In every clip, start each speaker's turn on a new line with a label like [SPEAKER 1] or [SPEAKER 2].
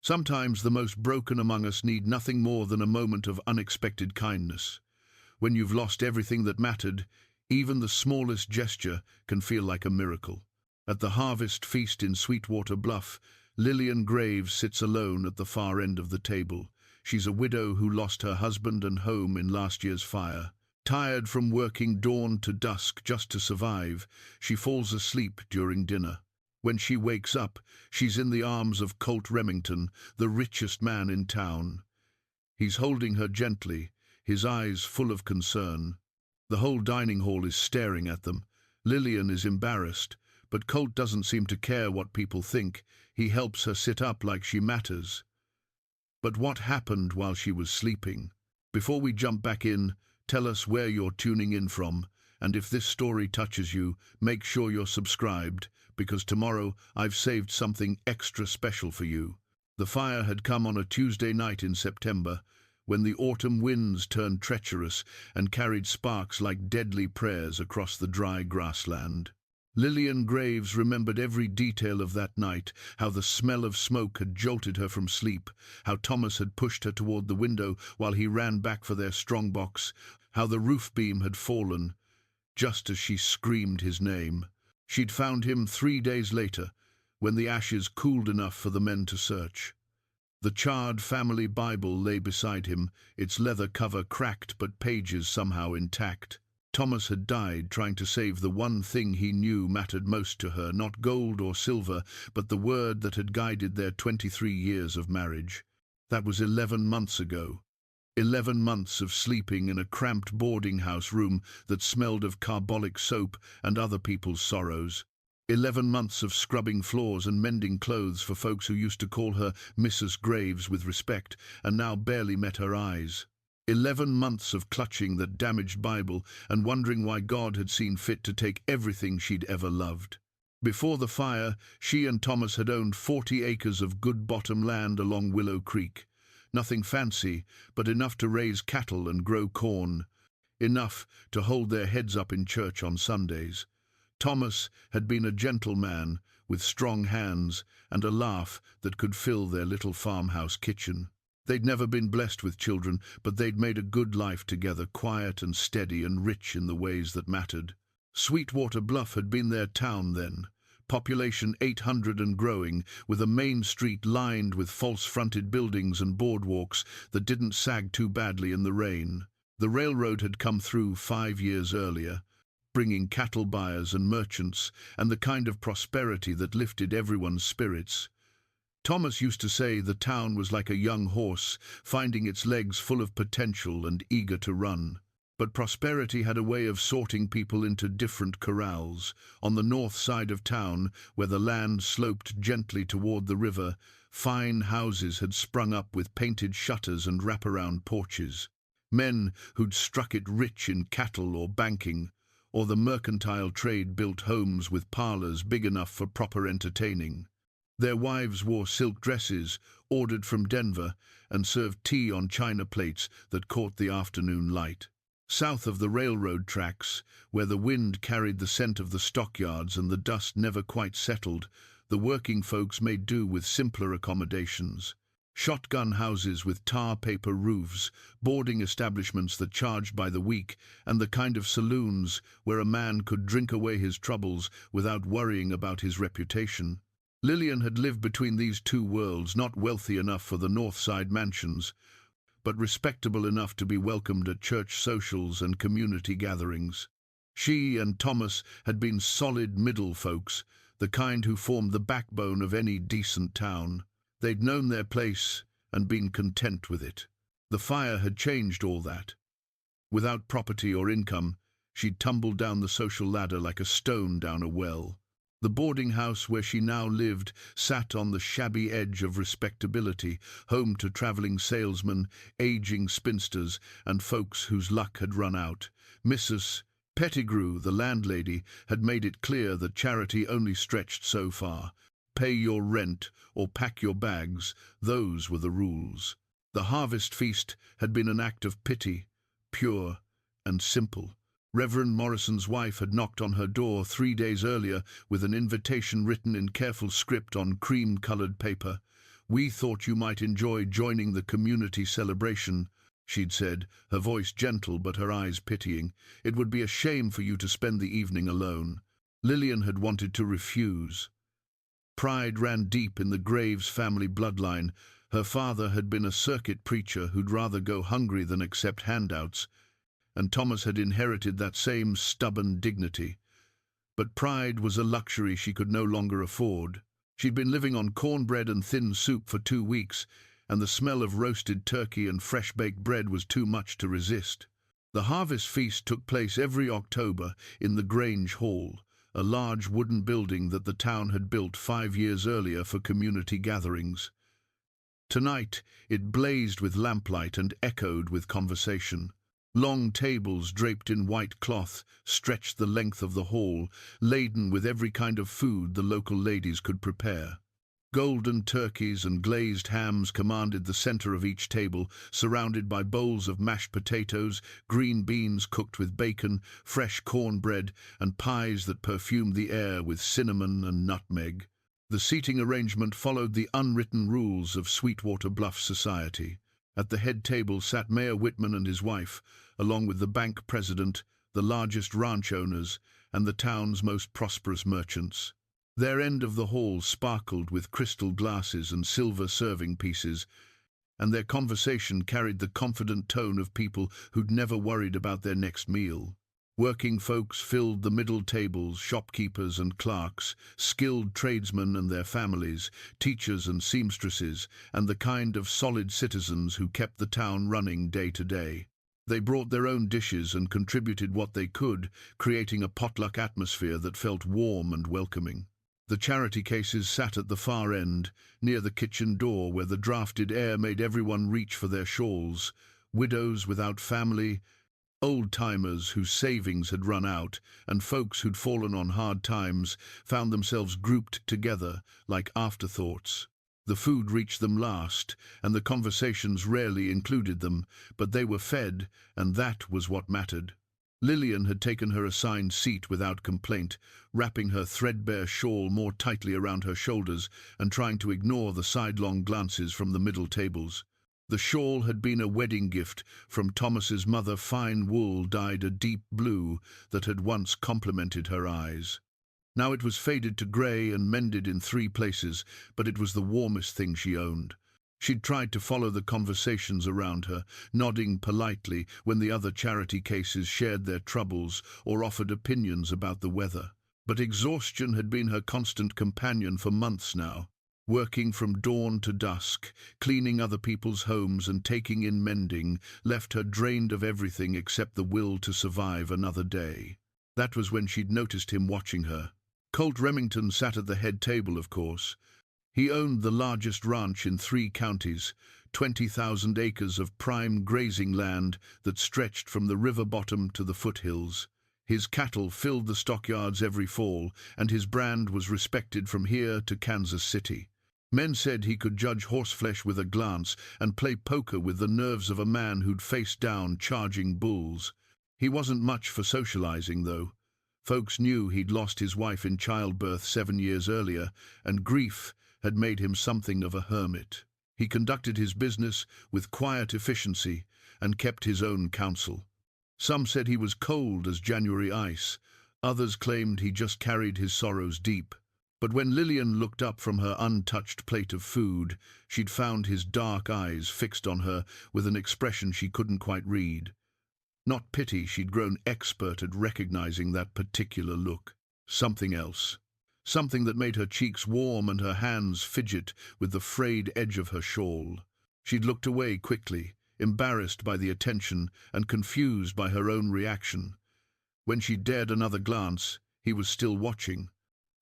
[SPEAKER 1] Sometimes the most broken among us need nothing more than a moment of unexpected kindness. When you've lost everything that mattered, even the smallest gesture can feel like a miracle. At the harvest feast in Sweetwater Bluff, Lillian Graves sits alone at the far end of the table. She's a widow who lost her husband and home in last year's fire. Tired from working dawn to dusk just to survive, she falls asleep during dinner. When she wakes up, she's in the arms of Colt Remington, the richest man in town. He's holding her gently, his eyes full of concern. The whole dining hall is staring at them. Lillian is embarrassed, but Colt doesn't seem to care what people think. He helps her sit up like she matters. But what happened while she was sleeping? Before we jump back in, tell us where you're tuning in from, and if this story touches you, make sure you're subscribed, because tomorrow I've saved something extra special for you. The fire had come on a Tuesday night in September, when the autumn winds turned treacherous and carried sparks like deadly prayers across the dry grassland. Lillian Graves remembered every detail of that night, how the smell of smoke had jolted her from sleep, how Thomas had pushed her toward the window while he ran back for their strongbox, how the roof beam had fallen, just as she screamed his name. She'd found him 3 days later, when the ashes cooled enough for the men to search. The charred family Bible lay beside him, its leather cover cracked but pages somehow intact. Thomas had died trying to save the one thing he knew mattered most to her, not gold or silver, but the word that had guided their 23 years of marriage. That was 11 months ago. 11 months of sleeping in a cramped boarding house room that smelled of carbolic soap and other people's sorrows. 11 months of scrubbing floors and mending clothes for folks who used to call her Mrs. Graves with respect and now barely met her eyes. 11 months of clutching that damaged Bible and wondering why God had seen fit to take everything she'd ever loved. Before the fire, she and Thomas had owned 40 acres of good bottom land along Willow Creek. Nothing fancy, but enough to raise cattle and grow corn. Enough to hold their heads up in church on Sundays. Thomas had been a gentle man, with strong hands and a laugh that could fill their little farmhouse kitchen. They'd never been blessed with children, but they'd made a good life together, quiet and steady and rich in the ways that mattered. Sweetwater Bluff had been their town then. Population 800 and growing, with a main street lined with false-fronted buildings and boardwalks that didn't sag too badly in the rain. The railroad had come through 5 years earlier, bringing cattle buyers and merchants and the kind of prosperity that lifted everyone's spirits. Thomas used to say the town was like a young horse, finding its legs full of potential and eager to run. But prosperity had a way of sorting people into different corrals. On the north side of town, where the land sloped gently toward the river, fine houses had sprung up with painted shutters and wraparound porches. Men who'd struck it rich in cattle or banking, or the mercantile trade built homes with parlors big enough for proper entertaining. Their wives wore silk dresses, ordered from Denver, and served tea on china plates that caught the afternoon light. South of the railroad tracks, where the wind carried the scent of the stockyards and the dust never quite settled, the working folks made do with simpler accommodations. Shotgun houses with tar paper roofs, boarding establishments that charged by the week, and the kind of saloons where a man could drink away his troubles without worrying about his reputation. Lillian had lived between these two worlds, not wealthy enough for the North Side mansions, but respectable enough to be welcomed at church socials and community gatherings. She and Thomas had been solid middle folks, the kind who formed the backbone of any decent town. They'd known their place and been content with it. The fire had changed all that. Without property or income, she'd tumbled down the social ladder like a stone down a well. The boarding house where she now lived sat on the shabby edge of respectability, home to traveling salesmen, aging spinsters, and folks whose luck had run out. Mrs. Pettigrew, the landlady, had made it clear that charity only stretched so far. Pay your rent or pack your bags, those were the rules. The harvest feast had been an act of pity, pure and simple. Reverend Morrison's wife had knocked on her door 3 days earlier with an invitation written in careful script on cream-colored paper. "We thought you might enjoy joining the community celebration," she'd said, her voice gentle but her eyes pitying. "It would be a shame for you to spend the evening alone." Lillian had wanted to refuse. Pride ran deep in the Graves family bloodline. Her father had been a circuit preacher who'd rather go hungry than accept handouts, and Thomas had inherited that same stubborn dignity. But pride was a luxury she could no longer afford. She'd been living on cornbread and thin soup for 2 weeks, and the smell of roasted turkey and fresh-baked bread was too much to resist. The harvest feast took place every October in the Grange Hall, a large wooden building that the town had built 5 years earlier for community gatherings. Tonight it blazed with lamplight and echoed with conversation. Long tables draped in white cloth stretched the length of the hall, laden with every kind of food the local ladies could prepare. Golden turkeys and glazed hams commanded the center of each table, surrounded by bowls of mashed potatoes, green beans cooked with bacon, fresh cornbread, and pies that perfumed the air with cinnamon and nutmeg. The seating arrangement followed the unwritten rules of Sweetwater Bluff society. At the head table sat Mayor Whitman and his wife, along with the bank president, the largest ranch owners, and the town's most prosperous merchants. Their end of the hall sparkled with crystal glasses and silver serving pieces, and their conversation carried the confident tone of people who'd never worried about their next meal. Working folks filled the middle tables, shopkeepers and clerks, skilled tradesmen and their families, teachers and seamstresses, and the kind of solid citizens who kept the town running day to day. They brought their own dishes and contributed what they could, creating a potluck atmosphere that felt warm and welcoming. The charity cases sat at the far end, near the kitchen door where the drafted air made everyone reach for their shawls. Widows without family, old-timers whose savings had run out, and folks who'd fallen on hard times found themselves grouped together like afterthoughts. The food reached them last, and the conversations rarely included them, but they were fed, and that was what mattered. Lillian had taken her assigned seat without complaint, wrapping her threadbare shawl more tightly around her shoulders and trying to ignore the sidelong glances from the middle tables. The shawl had been a wedding gift from Thomas's mother, fine wool dyed a deep blue that had once complimented her eyes. Now it was faded to grey and mended in 3 places, but it was the warmest thing she owned. She'd tried to follow the conversations around her, nodding politely when the other charity cases shared their troubles or offered opinions about the weather. But exhaustion had been her constant companion for months now. Working from dawn to dusk, cleaning other people's homes and taking in mending, left her drained of everything except the will to survive another day. That was when she'd noticed him watching her. Colt Remington sat at the head table, of course. He owned the largest ranch in 3 counties, 20,000 acres of prime grazing land that stretched from the river bottom to the foothills. His cattle filled the stockyards every fall, and his brand was respected from here to Kansas City. Men said he could judge horseflesh with a glance and play poker with the nerves of a man who'd faced down charging bulls. He wasn't much for socializing, though. Folks knew he'd lost his wife in childbirth 7 years earlier, and grief had made him something of a hermit. He conducted his business with quiet efficiency and kept his own counsel. Some said he was cold as January ice. Others claimed he just carried his sorrows deep. But when Lillian looked up from her untouched plate of food, she'd found his dark eyes fixed on her with an expression she couldn't quite read. Not pity, she'd grown expert at recognizing that particular look. Something else. Something that made her cheeks warm and her hands fidget with the frayed edge of her shawl. She'd looked away quickly, embarrassed by the attention and confused by her own reaction. When she dared another glance, he was still watching.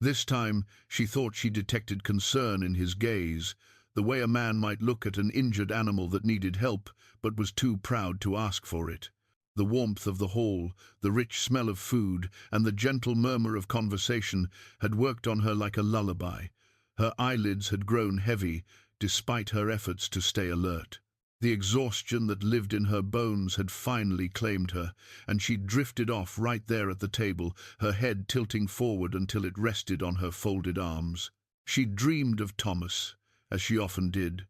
[SPEAKER 1] This time, she thought she detected concern in his gaze, the way a man might look at an injured animal that needed help but was too proud to ask for it. The warmth of the hall, the rich smell of food, and the gentle murmur of conversation had worked on her like a lullaby. Her eyelids had grown heavy, despite her efforts to stay alert. The exhaustion that lived in her bones had finally claimed her, and she drifted off right there at the table, her head tilting forward until it rested on her folded arms. She dreamed of Thomas, as she often did.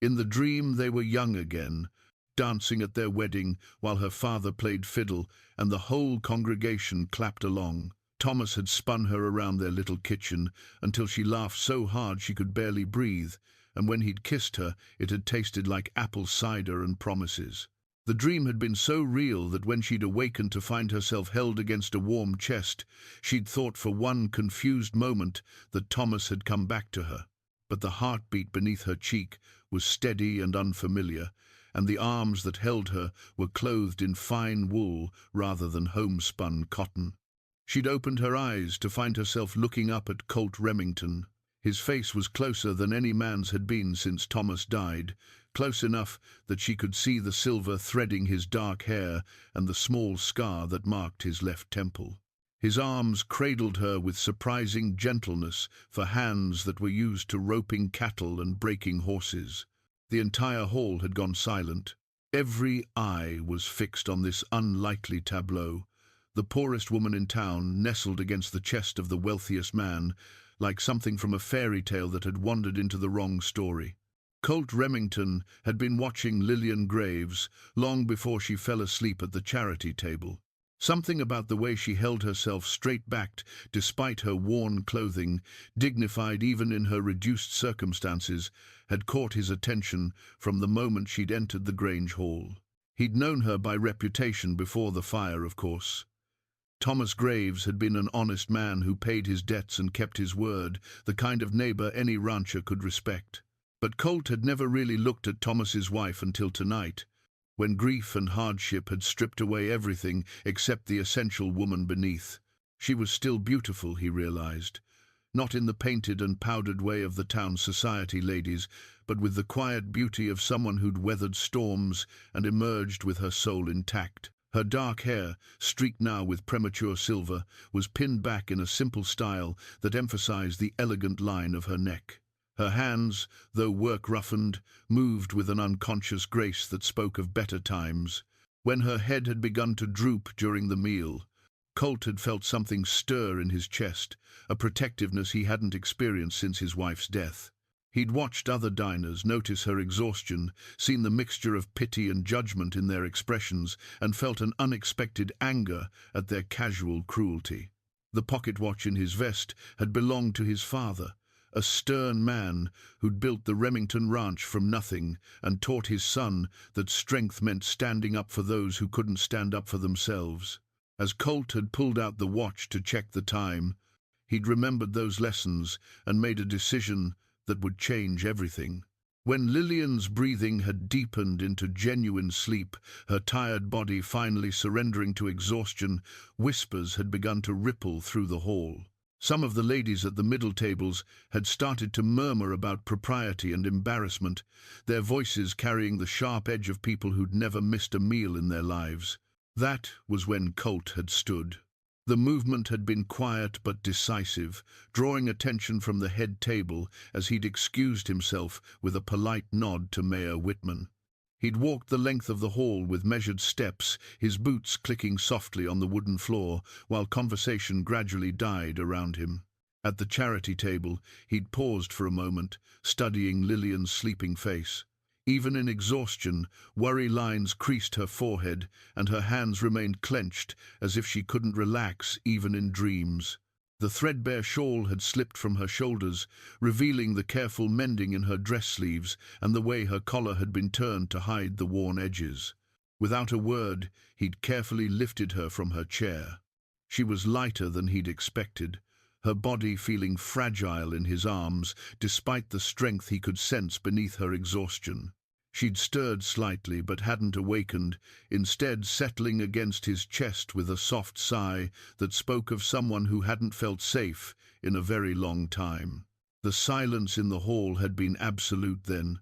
[SPEAKER 1] In the dream they were young again, dancing at their wedding while her father played fiddle and the whole congregation clapped along. Thomas had spun her around their little kitchen until she laughed so hard she could barely breathe, and when he'd kissed her, it had tasted like apple cider and promises. The dream had been so real that when she'd awakened to find herself held against a warm chest, she'd thought for one confused moment that Thomas had come back to her. But the heartbeat beneath her cheek was steady and unfamiliar, and the arms that held her were clothed in fine wool rather than homespun cotton. She'd opened her eyes to find herself looking up at Colt Remington. His face was closer than any man's had been since Thomas died, close enough that she could see the silver threading his dark hair and the small scar that marked his left temple. His arms cradled her with surprising gentleness for hands that were used to roping cattle and breaking horses. The entire hall had gone silent. Every eye was fixed on this unlikely tableau. The poorest woman in town nestled against the chest of the wealthiest man, like something from a fairy tale that had wandered into the wrong story. Colt Remington had been watching Lillian Graves long before she fell asleep at the charity table. Something about the way she held herself straight-backed despite her worn clothing, dignified even in her reduced circumstances, had caught his attention from the moment she'd entered the Grange Hall. He'd known her by reputation before the fire, of course. Thomas Graves had been an honest man who paid his debts and kept his word, the kind of neighbor any rancher could respect. But Colt had never really looked at Thomas's wife until tonight, when grief and hardship had stripped away everything except the essential woman beneath. She was still beautiful, he realized, not in the painted and powdered way of the town society ladies, but with the quiet beauty of someone who'd weathered storms and emerged with her soul intact. Her dark hair, streaked now with premature silver, was pinned back in a simple style that emphasized the elegant line of her neck. Her hands, though work-roughened, moved with an unconscious grace that spoke of better times. When her head had begun to droop during the meal, Colt had felt something stir in his chest, a protectiveness he hadn't experienced since his wife's death. He'd watched other diners notice her exhaustion, seen the mixture of pity and judgment in their expressions, and felt an unexpected anger at their casual cruelty. The pocket watch in his vest had belonged to his father, a stern man who'd built the Remington ranch from nothing and taught his son that strength meant standing up for those who couldn't stand up for themselves. As Colt had pulled out the watch to check the time, he'd remembered those lessons and made a decision that would change everything. When Lillian's breathing had deepened into genuine sleep, her tired body finally surrendering to exhaustion, whispers had begun to ripple through the hall. Some of the ladies at the middle tables had started to murmur about propriety and embarrassment, their voices carrying the sharp edge of people who'd never missed a meal in their lives. That was when Colt had stood. The movement had been quiet but decisive, drawing attention from the head table as he'd excused himself with a polite nod to Mayor Whitman. He'd walked the length of the hall with measured steps, his boots clicking softly on the wooden floor, while conversation gradually died around him. At the charity table, he'd paused for a moment, studying Lillian's sleeping face. Even in exhaustion, worry lines creased her forehead, and her hands remained clenched, as if she couldn't relax even in dreams. The threadbare shawl had slipped from her shoulders, revealing the careful mending in her dress sleeves and the way her collar had been turned to hide the worn edges. Without a word, he'd carefully lifted her from her chair. She was lighter than he'd expected, her body feeling fragile in his arms, despite the strength he could sense beneath her exhaustion. She'd stirred slightly, but hadn't awakened, instead settling against his chest with a soft sigh that spoke of someone who hadn't felt safe in a very long time. The silence in the hall had been absolute then.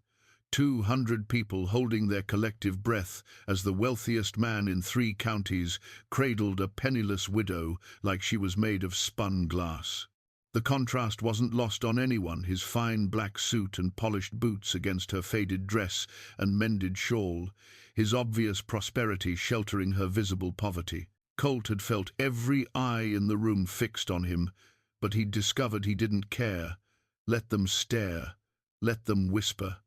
[SPEAKER 1] 200 people holding their collective breath as the wealthiest man in 3 counties cradled a penniless widow like she was made of spun glass. The contrast wasn't lost on anyone, his fine black suit and polished boots against her faded dress and mended shawl, his obvious prosperity sheltering her visible poverty. Colt had felt every eye in the room fixed on him, but he'd discovered he didn't care. Let them stare. Let them whisper.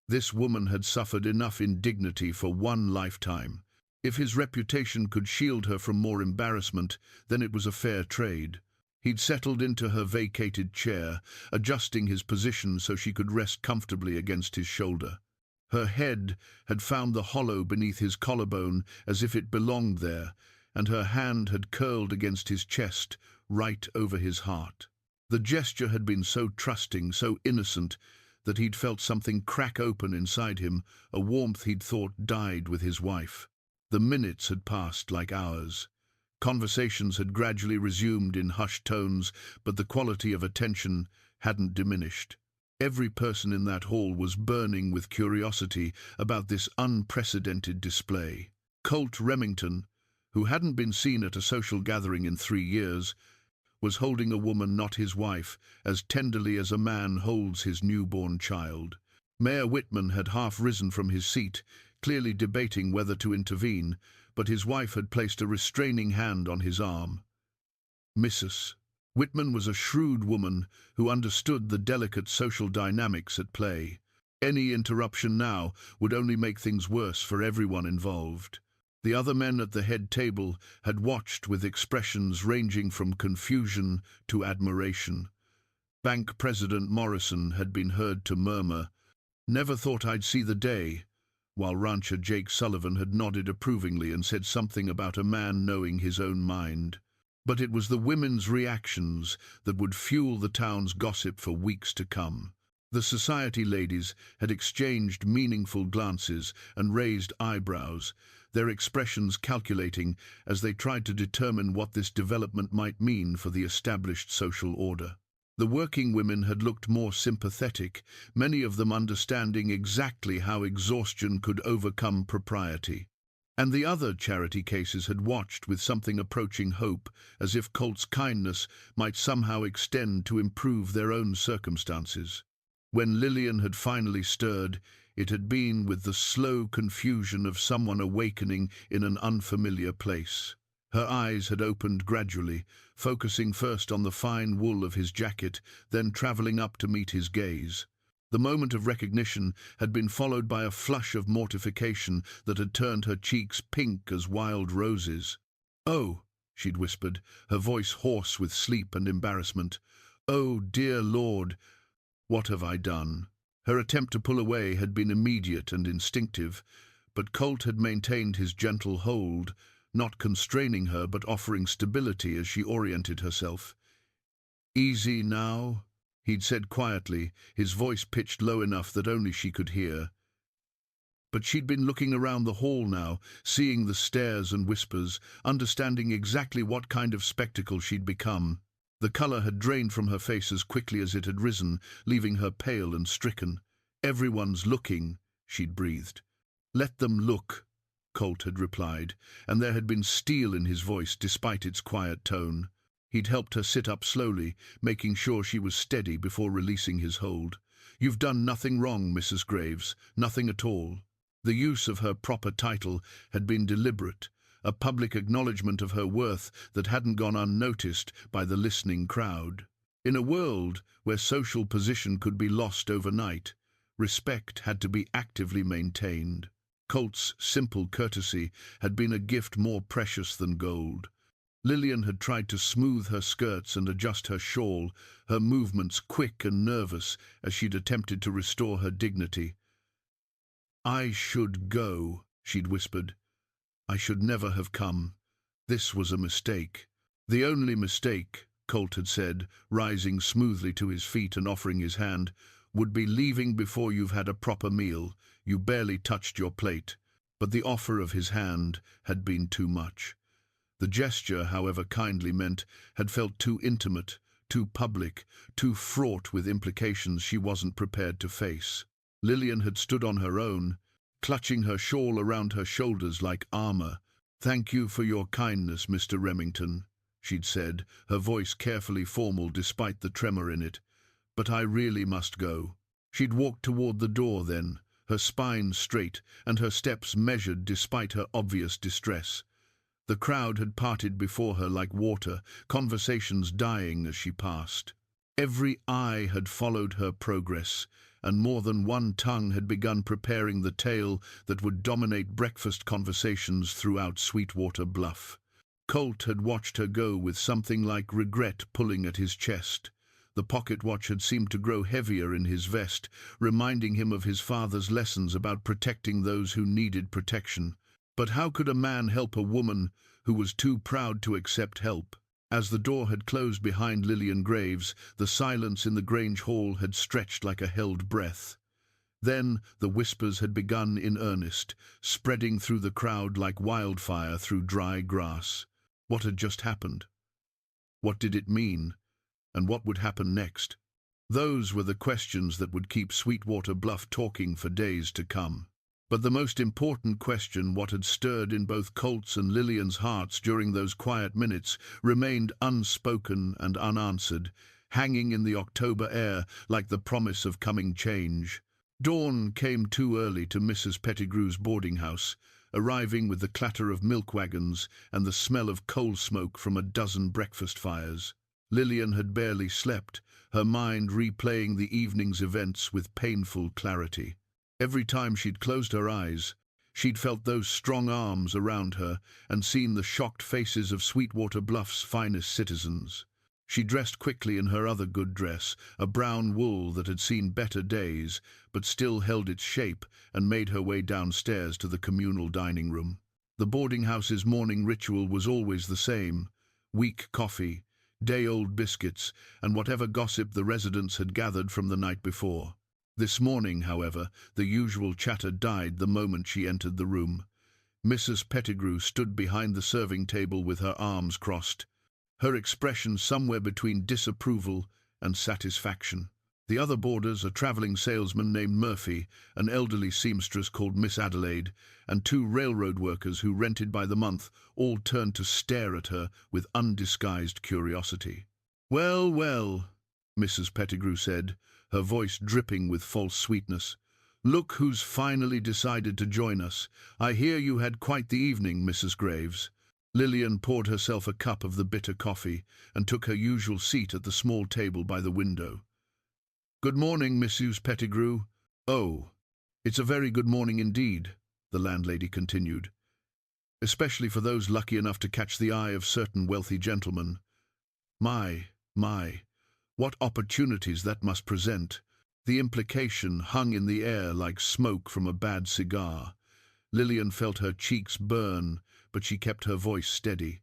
[SPEAKER 1] This woman had suffered enough indignity for one lifetime. If his reputation could shield her from more embarrassment, then it was a fair trade. He'd settled into her vacated chair, adjusting his position so she could rest comfortably against his shoulder. Her head had found the hollow beneath his collarbone as if it belonged there, and her hand had curled against his chest, right over his heart. The gesture had been so trusting, so innocent, that he'd felt something crack open inside him, a warmth he'd thought died with his wife. The minutes had passed like hours. Conversations had gradually resumed in hushed tones, but the quality of attention hadn't diminished. Every person in that hall was burning with curiosity about this unprecedented display. Colt Remington, who hadn't been seen at a social gathering in 3 years, was holding a woman not his wife as tenderly as a man holds his newborn child. Mayor Whitman had half risen from his seat, clearly debating whether to intervene, but his wife had placed a restraining hand on his arm. Mrs. Whitman was a shrewd woman who understood the delicate social dynamics at play. Any interruption now would only make things worse for everyone involved. The other men at the head table had watched with expressions ranging from confusion to admiration. Bank President Morrison had been heard to murmur, "Never thought I'd see the day," while rancher Jake Sullivan had nodded approvingly and said something about a man knowing his own mind. But it was the women's reactions that would fuel the town's gossip for weeks to come. The society ladies had exchanged meaningful glances and raised eyebrows, their expressions calculating as they tried to determine what this development might mean for the established social order. The working women had looked more sympathetic, many of them understanding exactly how exhaustion could overcome propriety. And the other charity cases had watched with something approaching hope, as if Colt's kindness might somehow extend to improve their own circumstances. When Lillian had finally stirred, it had been with the slow confusion of someone awakening in an unfamiliar place. Her eyes had opened gradually, focusing first on the fine wool of his jacket, then travelling up to meet his gaze. The moment of recognition had been followed by a flush of mortification that had turned her cheeks pink as wild roses. "Oh," she'd whispered, her voice hoarse with sleep and embarrassment. "Oh, dear Lord, what have I done?" Her attempt to pull away had been immediate and instinctive, but Colt had maintained his gentle hold, not constraining her but offering stability as she oriented herself. "Easy now," he'd said quietly, his voice pitched low enough that only she could hear. But she'd been looking around the hall now, seeing the stares and whispers, understanding exactly what kind of spectacle she'd become. The colour had drained from her face as quickly as it had risen, leaving her pale and stricken. "Everyone's looking," she'd breathed. "Let them look," Colt had replied, and there had been steel in his voice despite its quiet tone. He'd helped her sit up slowly, making sure she was steady before releasing his hold. "You've done nothing wrong, Mrs. Graves, nothing at all." The use of her proper title had been deliberate, a public acknowledgement of her worth that hadn't gone unnoticed by the listening crowd. In a world where social position could be lost overnight, respect had to be actively maintained. Colt's simple courtesy had been a gift more precious than gold. Lillian had tried to smooth her skirts and adjust her shawl, her movements quick and nervous as she'd attempted to restore her dignity. "I should go," she'd whispered. "I should never have come. This was a mistake." "The only mistake," Colt had said, rising smoothly to his feet and offering his hand, "would be leaving before you've had a proper meal. You barely touched your plate." But the offer of his hand had been too much. The gesture, however kindly meant, had felt too intimate, too public, too fraught with implications she wasn't prepared to face. Lillian had stood on her own, clutching her shawl around her shoulders like armor. "Thank you for your kindness, Mr. Remington," she'd said, her voice carefully formal despite the tremor in it. "But I really must go." She'd walked toward the door then, her spine straight and her steps measured despite her obvious distress. The crowd had parted before her like water, conversations dying as she passed. Every eye had followed her progress, and more than one tongue had begun preparing the tale that would dominate breakfast conversations throughout Sweetwater Bluff. Colt had watched her go with something like regret pulling at his chest. The pocket watch had seemed to grow heavier in his vest, reminding him of his father's lessons about protecting those who needed protection. But how could a man help a woman who was too proud to accept help? As the door had closed behind Lillian Graves, the silence in the Grange hall had stretched like a held breath. Then the whispers had begun in earnest, spreading through the crowd like wildfire through dry grass. What had just happened? What did it mean? And what would happen next? Those were the questions that would keep Sweetwater Bluff talking for days to come. But the most important question, what had stirred in both Colt's and Lillian's hearts during those quiet minutes, remained unspoken and unanswered, hanging in the October air like the promise of coming change. Dawn came too early to Mrs. Pettigrew's boarding house, arriving with the clatter of milk wagons and the smell of coal smoke from a dozen breakfast fires. Lillian had barely slept, her mind replaying the evening's events with painful clarity. Every time she'd closed her eyes, she'd felt those strong arms around her and seen the shocked faces of Sweetwater Bluff's finest citizens. She dressed quickly in her other good dress, a brown wool that had seen better days, but still held its shape, and made her way downstairs to the communal dining room. The boarding house's morning ritual was always the same: weak coffee, day-old biscuits, and whatever gossip the residents had gathered from the night before. This morning, however, the usual chatter died the moment she entered the room. Mrs. Pettigrew stood behind the serving table with her arms crossed, her expression somewhere between disapproval and satisfaction. The other boarders, a travelling salesman named Murphy, an elderly seamstress called Miss Adelaide, and two railroad workers who rented by the month, all turned to stare at her with undisguised curiosity. "Well, well," Mrs. Pettigrew said, her voice dripping with false sweetness. "Look who's finally decided to join us. I hear you had quite the evening, Mrs. Graves." Lillian poured herself a cup of the bitter coffee and took her usual seat at the small table by the window. "Good morning, Mrs. Pettigrew." "Oh, it's a very good morning indeed," the landlady continued, "especially for those lucky enough to catch the eye of certain wealthy gentlemen. My, what opportunities that must present." The implication hung in the air like smoke from a bad cigar. Lillian felt her cheeks burn, but she kept her voice steady.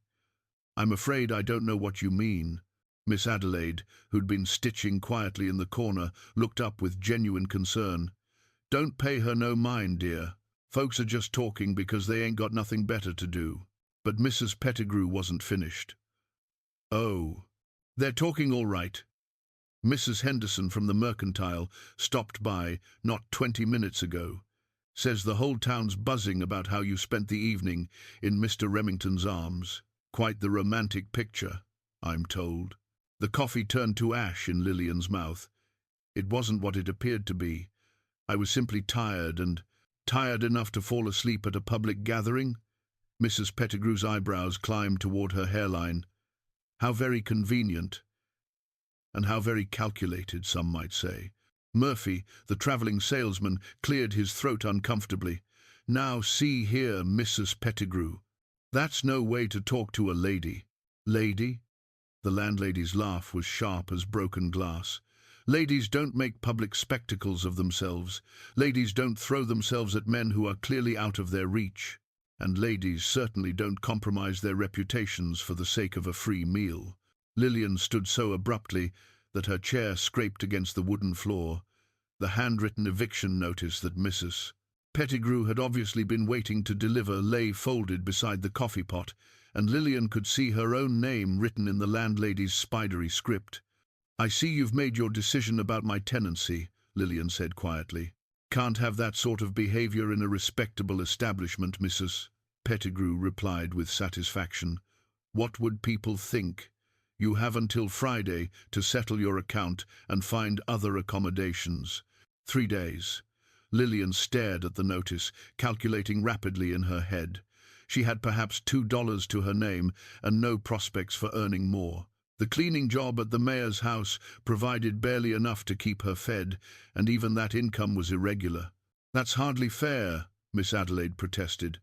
[SPEAKER 1] "I'm afraid I don't know what you mean." Miss Adelaide, who'd been stitching quietly in the corner, looked up with genuine concern. "Don't pay her no mind, dear. Folks are just talking because they ain't got nothing better to do." But Mrs. Pettigrew wasn't finished. "Oh, they're talking all right. Mrs. Henderson from the Mercantile stopped by not 20 minutes ago. Says the whole town's buzzing about how you spent the evening in Mr. Remington's arms. Quite the romantic picture, I'm told." The coffee turned to ash in Lillian's mouth. "It wasn't what it appeared to be. I was simply tired, and tired enough to fall asleep at a public gathering." Mrs. Pettigrew's eyebrows climbed toward her hairline. "How very convenient, and how very calculated, some might say." Murphy, the travelling salesman, cleared his throat uncomfortably. "Now see here, Mrs. Pettigrew, that's no way to talk to a lady." "Lady?" The landlady's laugh was sharp as broken glass. "Ladies don't make public spectacles of themselves. Ladies don't throw themselves at men who are clearly out of their reach. And ladies certainly don't compromise their reputations for the sake of a free meal." Lillian stood so abruptly that her chair scraped against the wooden floor. The handwritten eviction notice that Mrs. Pettigrew had obviously been waiting to deliver lay folded beside the coffee pot, and Lillian could see her own name written in the landlady's spidery script. "I see you've made your decision about my tenancy," Lillian said quietly. "Can't have that sort of behavior in a respectable establishment," Mrs. Pettigrew replied with satisfaction. "What would people think? You have until Friday to settle your account and find other accommodations." 3 days. Lillian stared at the notice, calculating rapidly in her head. She had perhaps $2 to her name and no prospects for earning more. The cleaning job at the mayor's house provided barely enough to keep her fed, and even that income was irregular. "That's hardly fair," Miss Adelaide protested.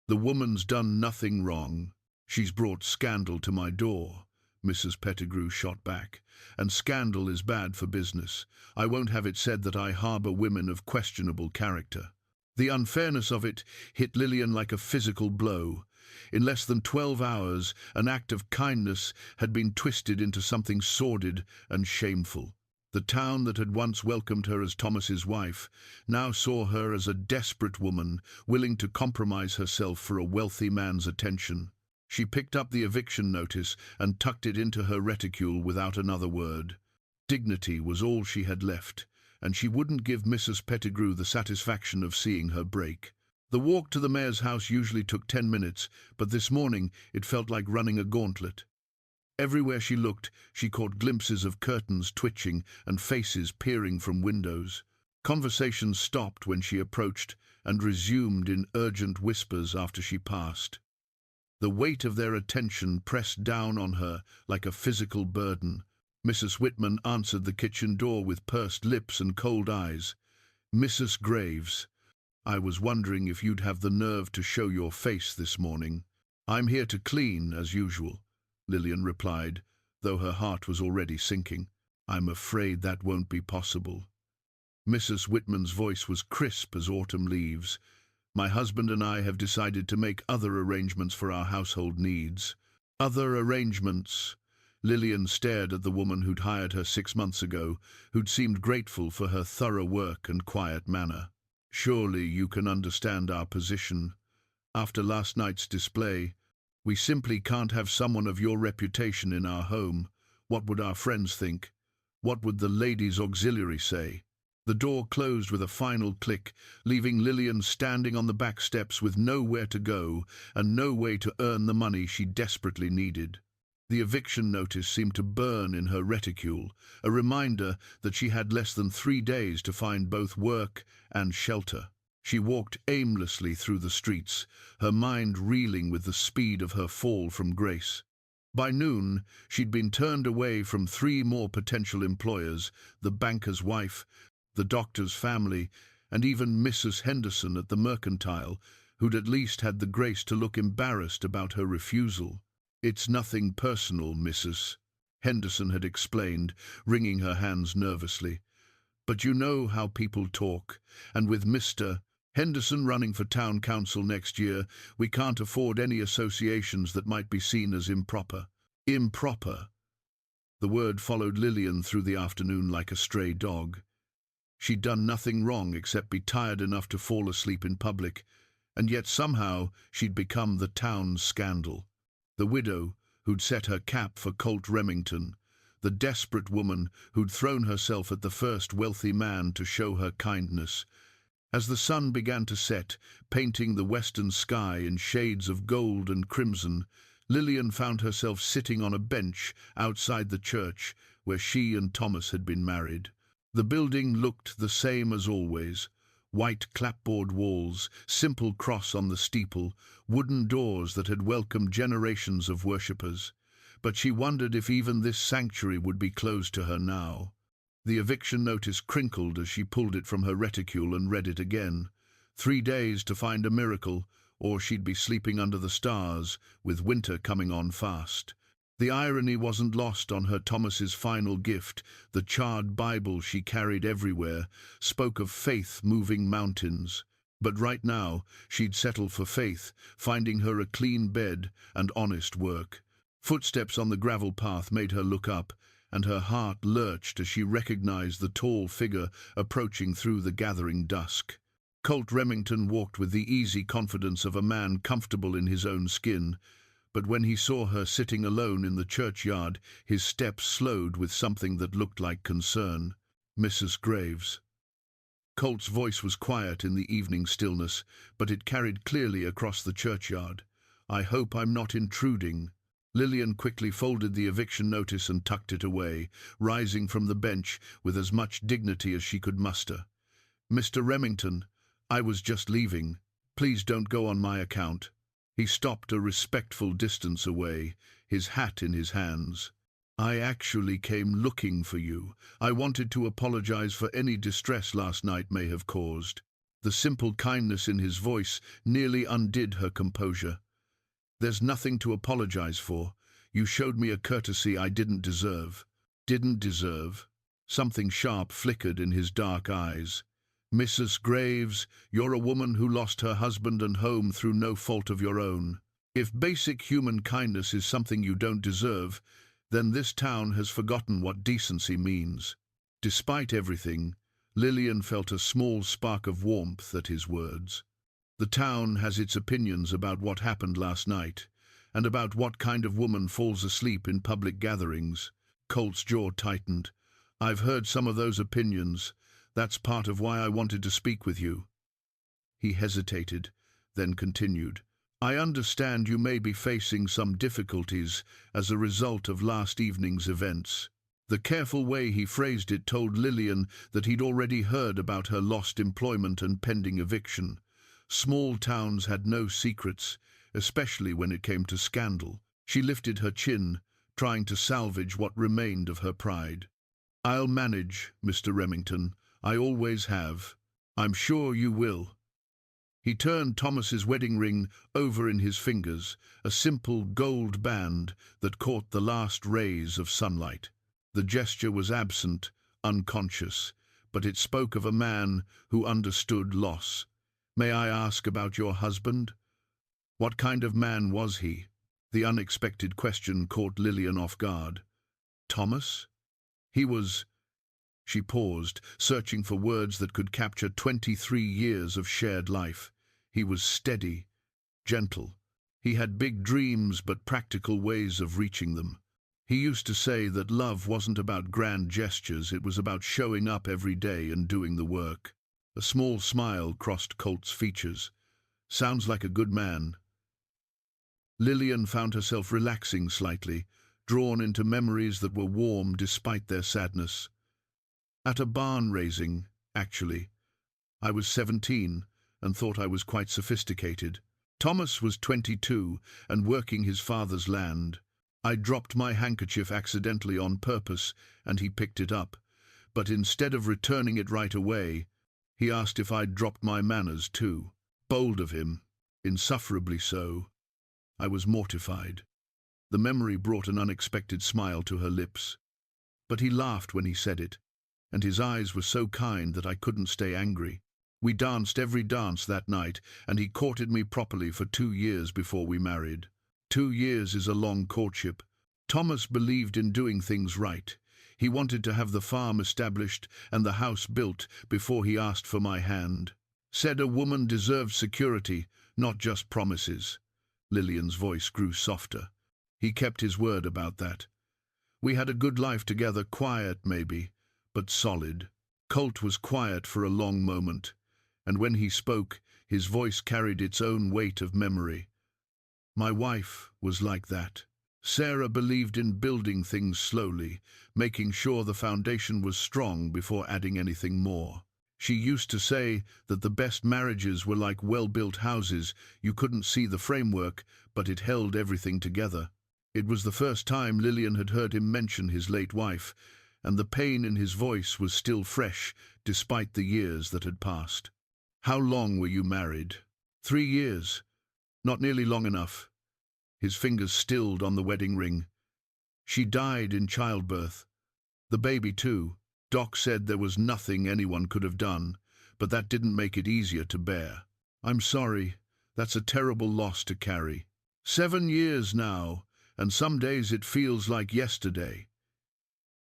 [SPEAKER 1] "The woman's done nothing wrong." "She's brought scandal to my door," Mrs. Pettigrew shot back. "And scandal is bad for business. I won't have it said that I harbour women of questionable character." The unfairness of it hit Lillian like a physical blow. In less than 12 hours, an act of kindness had been twisted into something sordid and shameful. The town that had once welcomed her as Thomas's wife now saw her as a desperate woman, willing to compromise herself for a wealthy man's attention. She picked up the eviction notice and tucked it into her reticule without another word. Dignity was all she had left, and she wouldn't give Mrs. Pettigrew the satisfaction of seeing her break. The walk to the mayor's house usually took 10 minutes, but this morning it felt like running a gauntlet. Everywhere she looked, she caught glimpses of curtains twitching and faces peering from windows. Conversations stopped when she approached and resumed in urgent whispers after she passed. The weight of their attention pressed down on her like a physical burden. Mrs. Whitman answered the kitchen door with pursed lips and cold eyes. "Mrs. Graves, I was wondering if you'd have the nerve to show your face this morning." "I'm here to clean, as usual," Lillian replied, though her heart was already sinking. "I'm afraid that won't be possible." Mrs. Whitman's voice was crisp as autumn leaves. "My husband and I have decided to make other arrangements for our household needs." "Other arrangements?" Lillian stared at the woman who'd hired her 6 months ago, who'd seemed grateful for her thorough work and quiet manner. "Surely you can understand our position. After last night's display, we simply can't have someone of your reputation in our home. What would our friends think? What would the ladies' auxiliary say?" The door closed with a final click, leaving Lillian standing on the back steps with nowhere to go and no way to earn the money she desperately needed. The eviction notice seemed to burn in her reticule, a reminder that she had less than 3 days to find both work and shelter. She walked aimlessly through the streets, her mind reeling with the speed of her fall from grace. By noon, she'd been turned away from 3 more potential employers, the banker's wife, the doctor's family, and even Mrs. Henderson at the Mercantile, who'd at least had the grace to look embarrassed about her refusal. "It's nothing personal, Mrs." Henderson had explained, wringing her hands nervously. "But you know how people talk, and with Mr. Henderson running for town council next year, we can't afford any associations that might be seen as improper." Improper. The word followed Lillian through the afternoon like a stray dog. She'd done nothing wrong except be tired enough to fall asleep in public, and yet somehow she'd become the town's scandal. The widow who'd set her cap for Colt Remington, the desperate woman who'd thrown herself at the first wealthy man to show her kindness. As the sun began to set, painting the western sky in shades of gold and crimson, Lillian found herself sitting on a bench outside the church where she and Thomas had been married. The building looked the same as always. White clapboard walls, simple cross on the steeple, wooden doors that had welcomed generations of worshippers. But she wondered if even this sanctuary would be closed to her now. The eviction notice crinkled as she pulled it from her reticule and read it again. 3 days to find a miracle, or she'd be sleeping under the stars, with winter coming on fast. The irony wasn't lost on her. Thomas's final gift, the charred Bible she carried everywhere, spoke of faith moving mountains. But right now, she'd settle for faith, finding her a clean bed and honest work. Footsteps on the gravel path made her look up, and her heart lurched as she recognized the tall figure approaching through the gathering dusk. Colt Remington walked with the easy confidence of a man comfortable in his own skin, but when he saw her sitting alone in the churchyard, his steps slowed with something that looked like concern. "Mrs. Graves." Colt's voice was quiet in the evening stillness, but it carried clearly across the churchyard. "I hope I'm not intruding." Lillian quickly folded the eviction notice and tucked it away, rising from the bench with as much dignity as she could muster. "Mr. Remington, I was just leaving. Please don't go on my account." He stopped a respectful distance away, his hat in his hands. I actually came looking for you. I wanted to apologize for any distress last night may have caused." The simple kindness in his voice nearly undid her composure. "There's nothing to apologize for. You showed me a courtesy I didn't deserve." "Didn't deserve?" Something sharp flickered in his dark eyes. "Mrs. Graves, you're a woman who lost her husband and home through no fault of your own. If basic human kindness is something you don't deserve, then this town has forgotten what decency means." Despite everything, Lillian felt a small spark of warmth at his words. The town has its opinions about what happened last night, and about what kind of woman falls asleep in public gatherings. Colt's jaw tightened. "I've heard some of those opinions. That's part of why I wanted to speak with you." He hesitated, then continued. "I understand you may be facing some difficulties as a result of last evening's events." The careful way he phrased it told Lillian that he'd already heard about her lost employment and pending eviction. Small towns had no secrets, especially when it came to scandal. She lifted her chin, trying to salvage what remained of her pride. "I'll manage, Mr. Remington. I always have. I'm sure you will." He turned Thomas's wedding ring over in his fingers, a simple gold band that caught the last rays of sunlight. The gesture was absent, unconscious, but it spoke of a man who understood loss. "May I ask about your husband? What kind of man was he?" The unexpected question caught Lillian off guard. "Thomas? He was—" She paused, searching for words that could capture 23 years of shared life. "He was steady, gentle. He had big dreams but practical ways of reaching them. He used to say that love wasn't about grand gestures, it was about showing up every day and doing the work." A small smile crossed Colt's features. "Sounds like a good man." Lillian found herself relaxing slightly, drawn into memories that were warm despite their sadness. "At a barn raising, actually. I was 17 and thought I was quite sophisticated. Thomas was 22 and working his father's land. I dropped my handkerchief accidentally on purpose and he picked it up, but instead of returning it right away, he asked if I'd dropped my manners too. Bold of him, insufferably so. I was mortified." The memory brought an unexpected smile to her lips. "But he laughed when he said it, and his eyes were so kind that I couldn't stay angry. We danced every dance that night, and he courted me properly for 2 years before we married. 2 years is a long courtship. Thomas believed in doing things right. He wanted to have the farm established and the house built before he asked for my hand. Said a woman deserved security, not just promises." Lillian's voice grew softer. "He kept his word about that. We had a good life together, quiet maybe, but solid." Colt was quiet for a long moment, and when he spoke, his voice carried its own weight of memory. "My wife was like that. Sarah believed in building things slowly, making sure the foundation was strong before adding anything more. She used to say that the best marriages were like well-built houses. You couldn't see the framework, but it held everything together." It was the first time Lillian had heard him mention his late wife, and the pain in his voice was still fresh, despite the years that had passed. "How long were you married?" 3 years. Not nearly long enough." His fingers stilled on the wedding ring. "She died in childbirth. The baby, too. Doc said there was nothing anyone could have done, but that didn't make it easier to bear. I'm sorry. That's a terrible loss to carry. 7 years now, and some days it feels like yesterday."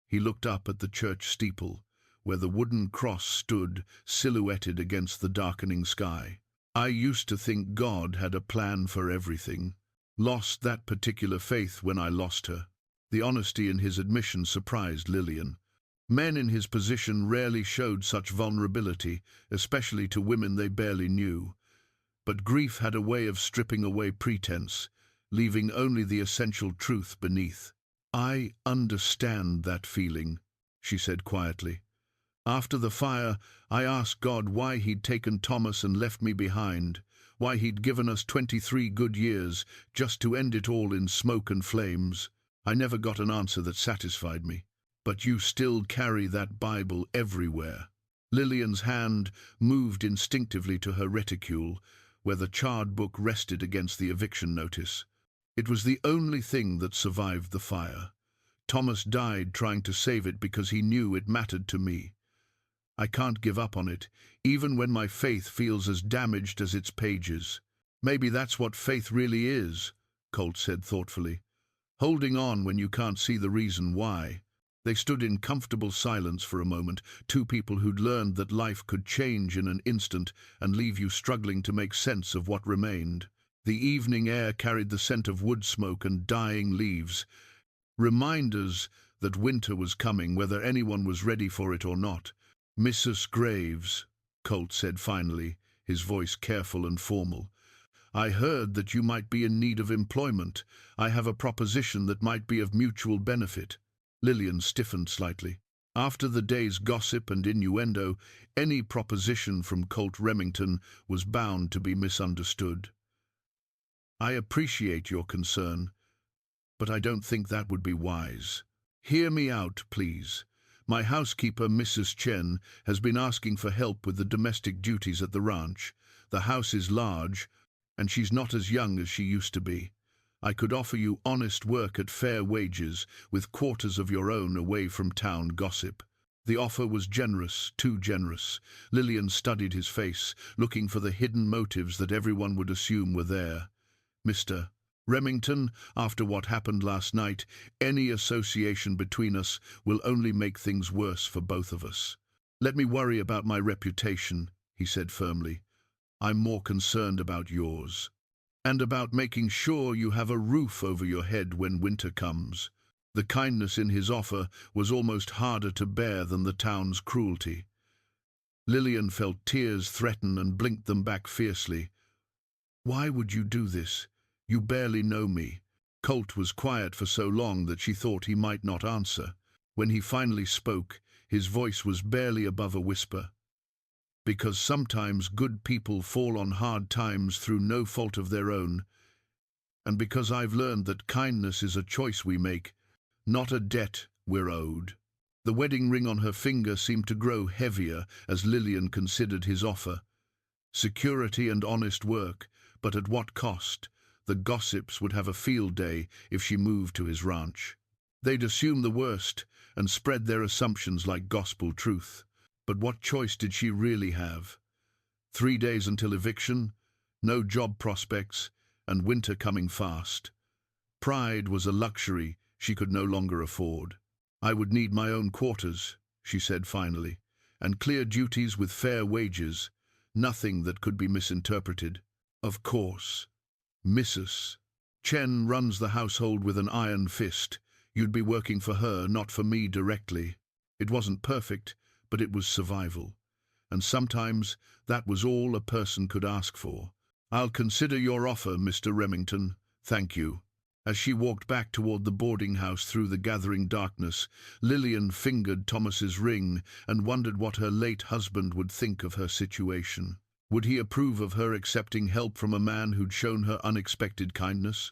[SPEAKER 1] He looked up at the church steeple, where the wooden cross stood silhouetted against the darkening sky. "I used to think God had a plan for everything. Lost that particular faith when I lost her." The honesty in his admission surprised Lillian. Men in his position rarely showed such vulnerability, especially to women they barely knew. But grief had a way of stripping away pretense, leaving only the essential truth beneath. "I understand that feeling," she said quietly. "After the fire, I asked God why he'd taken Thomas and left me behind, why he'd given us 23 good years just to end it all in smoke and flames. I never got an answer that satisfied me. But you still carry that Bible everywhere. Lillian's hand moved instinctively to her reticule, where the charred book rested against the eviction notice. It was the only thing that survived the fire. Thomas died trying to save it because he knew it mattered to me. I can't give up on it, even when my faith feels as damaged as its pages. Maybe that's what faith really is, Colt said thoughtfully. Holding on when you can't see the reason why. They stood in comfortable silence for a moment, two people who'd learned that life could change in an instant and leave you struggling to make sense of what remained. The evening air carried the scent of wood smoke and dying leaves, reminders that winter was coming, whether anyone was ready for it or not. "Mrs. Graves," Colt said finally, his voice careful and formal, "I heard that you might be in need of employment. I have a proposition that might be of mutual benefit." Lillian stiffened slightly. After the day's gossip and innuendo, any proposition from Colt Remington was bound to be misunderstood. "I appreciate your concern, but I don't think that would be wise. Hear me out, please. My housekeeper, Mrs. Chen, has been asking for help with the domestic duties at the ranch. The house is large, and she's not as young as she used to be. I could offer you honest work at fair wages, with quarters of your own away from town gossip." The offer was generous, too generous. Lillian studied his face, looking for the hidden motives that everyone would assume were there. "Mr. Remington, after what happened last night, any association between us will only make things worse for both of us. Let me worry about my reputation," he said firmly. "I'm more concerned about yours. And about making sure you have a roof over your head when winter comes." The kindness in his offer was almost harder to bear than the town's cruelty. Lillian felt tears threaten and blinked them back fiercely. "Why would you do this? You barely know me." Colt was quiet for so long that she thought he might not answer. When he finally spoke, his voice was barely above a whisper. "Because sometimes good people fall on hard times through no fault of their own, and because I've learned that kindness is a choice we make, not a debt we're owed." The wedding ring on her finger seemed to grow heavier as Lillian considered his offer. Security and honest work, but at what cost? The gossips would have a field day if she moved to his ranch. They'd assume the worst and spread their assumptions like gospel truth. But what choice did she really have? 3 days until eviction, no job prospects, and winter coming fast. Pride was a luxury she could no longer afford. "I would need my own quarters," she said finally, "and clear duties with fair wages, nothing that could be misinterpreted." "Of course. Mrs. Chen runs the household with an iron fist. You'd be working for her, not for me directly." It wasn't perfect, but it was survival. And sometimes that was all a person could ask for. "I'll consider your offer, Mr. Remington. Thank you." As she walked back toward the boarding house through the gathering darkness, Lillian fingered Thomas's ring and wondered what her late husband would think of her situation. Would he approve of her accepting help from a man who'd shown her unexpected kindness?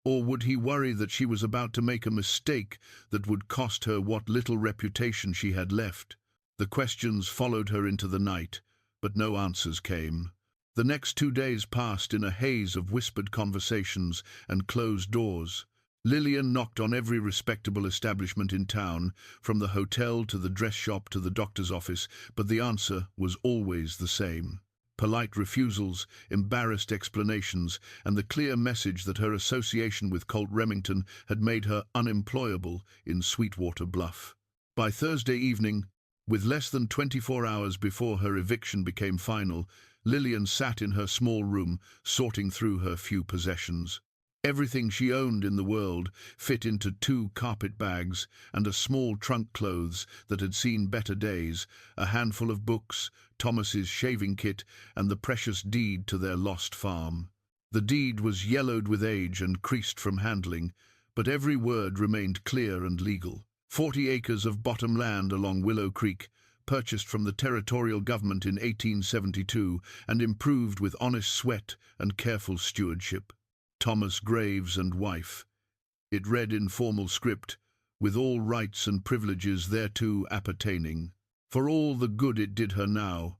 [SPEAKER 1] Or would he worry that she was about to make a mistake that would cost her what little reputation she had left? The questions followed her into the night, but no answers came. The next 2 days passed in a haze of whispered conversations and closed doors. Lillian knocked on every respectable establishment in town, from the hotel to the dress shop to the doctor's office, but the answer was always the same. Polite refusals, embarrassed explanations, and the clear message that her association with Colt Remington had made her unemployable in Sweetwater Bluff. By Thursday evening, with less than 24 hours before her eviction became final, Lillian sat in her small room, sorting through her few possessions. Everything she owned in the world fit into 2 carpet bags and a small trunk clothes that had seen better days, a handful of books, Thomas's shaving kit, and the precious deed to their lost farm. The deed was yellowed with age and creased from handling, but every word remained clear and legal. 40 acres of bottom land along Willow Creek, purchased from the territorial government in 1872 and improved with honest sweat and careful stewardship. Thomas Graves and wife. It read in formal script, with all rights and privileges thereto appertaining. For all the good it did her now.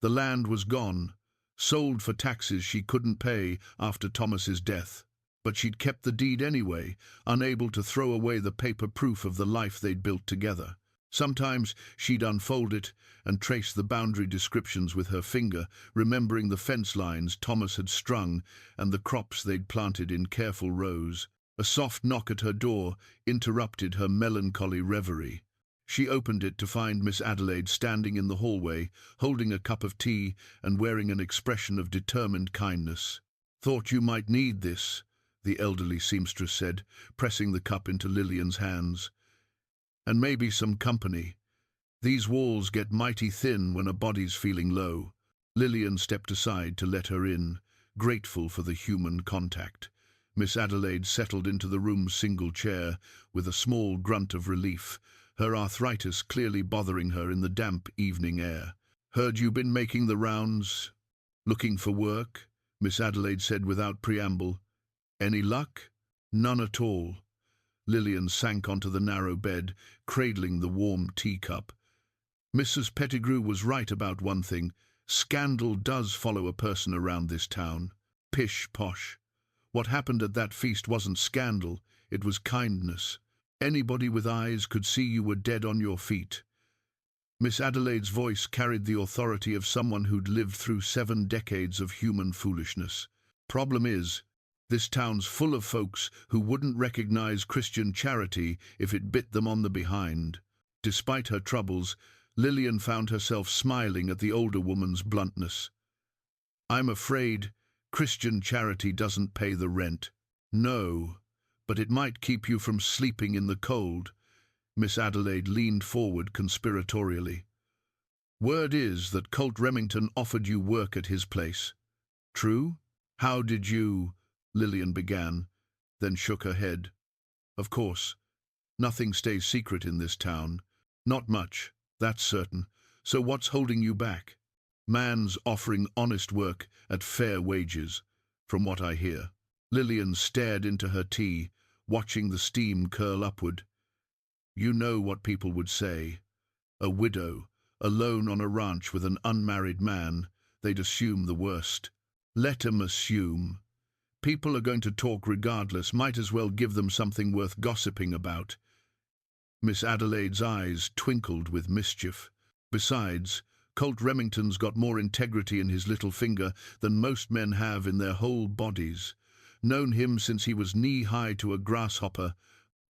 [SPEAKER 1] The land was gone, sold for taxes she couldn't pay after Thomas's death. But she'd kept the deed anyway, unable to throw away the paper proof of the life they'd built together. Sometimes she'd unfold it and trace the boundary descriptions with her finger, remembering the fence lines Thomas had strung and the crops they'd planted in careful rows. A soft knock at her door interrupted her melancholy reverie. She opened it to find Miss Adelaide standing in the hallway, holding a cup of tea and wearing an expression of determined kindness. "Thought you might need this," the elderly seamstress said, pressing the cup into Lillian's hands. "And maybe some company. These walls get mighty thin when a body's feeling low." Lillian stepped aside to let her in, grateful for the human contact. Miss Adelaide settled into the room's single chair with a small grunt of relief, her arthritis clearly bothering her in the damp evening air. "Heard you been making the rounds? Looking for work?" Miss Adelaide said without preamble. "Any luck?" "None at all." Lillian sank onto the narrow bed, cradling the warm teacup. "Mrs. Pettigrew was right about one thing. Scandal does follow a person around this town. Pish-posh. What happened at that feast wasn't scandal, it was kindness. Anybody with eyes could see you were dead on your feet." Miss Adelaide's voice carried the authority of someone who'd lived through 7 decades of human foolishness. "Problem is, this town's full of folks who wouldn't recognize Christian charity if it bit them on the behind." Despite her troubles, Lillian found herself smiling at the older woman's bluntness. "I'm afraid Christian charity doesn't pay the rent." "No, but it might keep you from sleeping in the cold." Miss Adelaide leaned forward conspiratorially. "Word is that Colt Remington offered you work at his place. True? How did you—" Lillian began, then shook her head. "Of course, nothing stays secret in this town. Not much, that's certain. So what's holding you back?" "Man's offering honest work at fair wages, from what I hear." Lillian stared into her tea, watching the steam curl upward. "You know what people would say. A widow, alone on a ranch with an unmarried man, they'd assume the worst." "Let 'em assume. People are going to talk regardless, might as well give them something worth gossiping about." Miss Adelaide's eyes twinkled with mischief. "Besides, Colt Remington's got more integrity in his little finger than most men have in their whole bodies. Known him since he was knee-high to a grasshopper,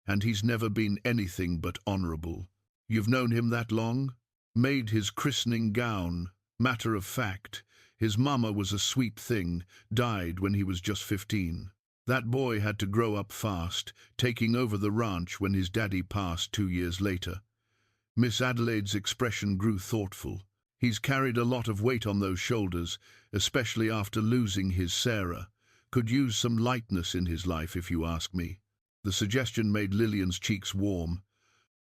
[SPEAKER 1] and he's never been anything but honorable." "You've known him that long?" "Made his christening gown. Matter of fact, his mama was a sweet thing, died when he was just 15. That boy had to grow up fast, taking over the ranch when his daddy passed 2 years later." Miss Adelaide's expression grew thoughtful. "He's carried a lot of weight on those shoulders, especially after losing his Sarah. Could use some lightness in his life, if you ask me." The suggestion made Lillian's cheeks warm.